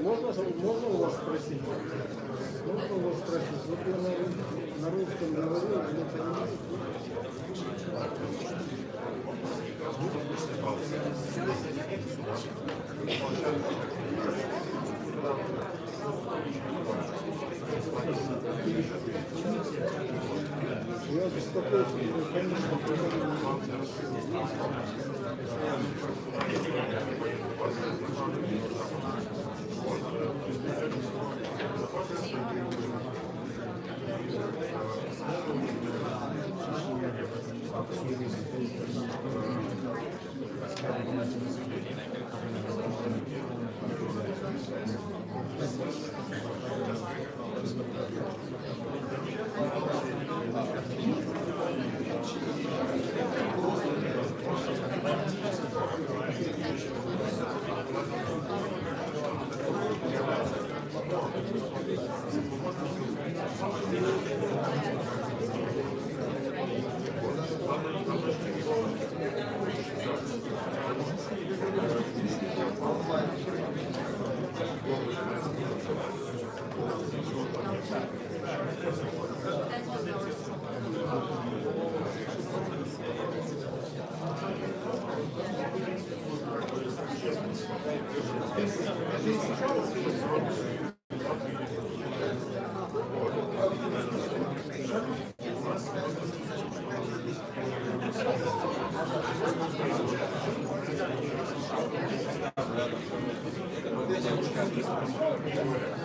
Можно у вас спросить? Можно у вас спросить? Вот я на русском говорю, а не понимаете? Я беспокоюсь, конечно, Девушка.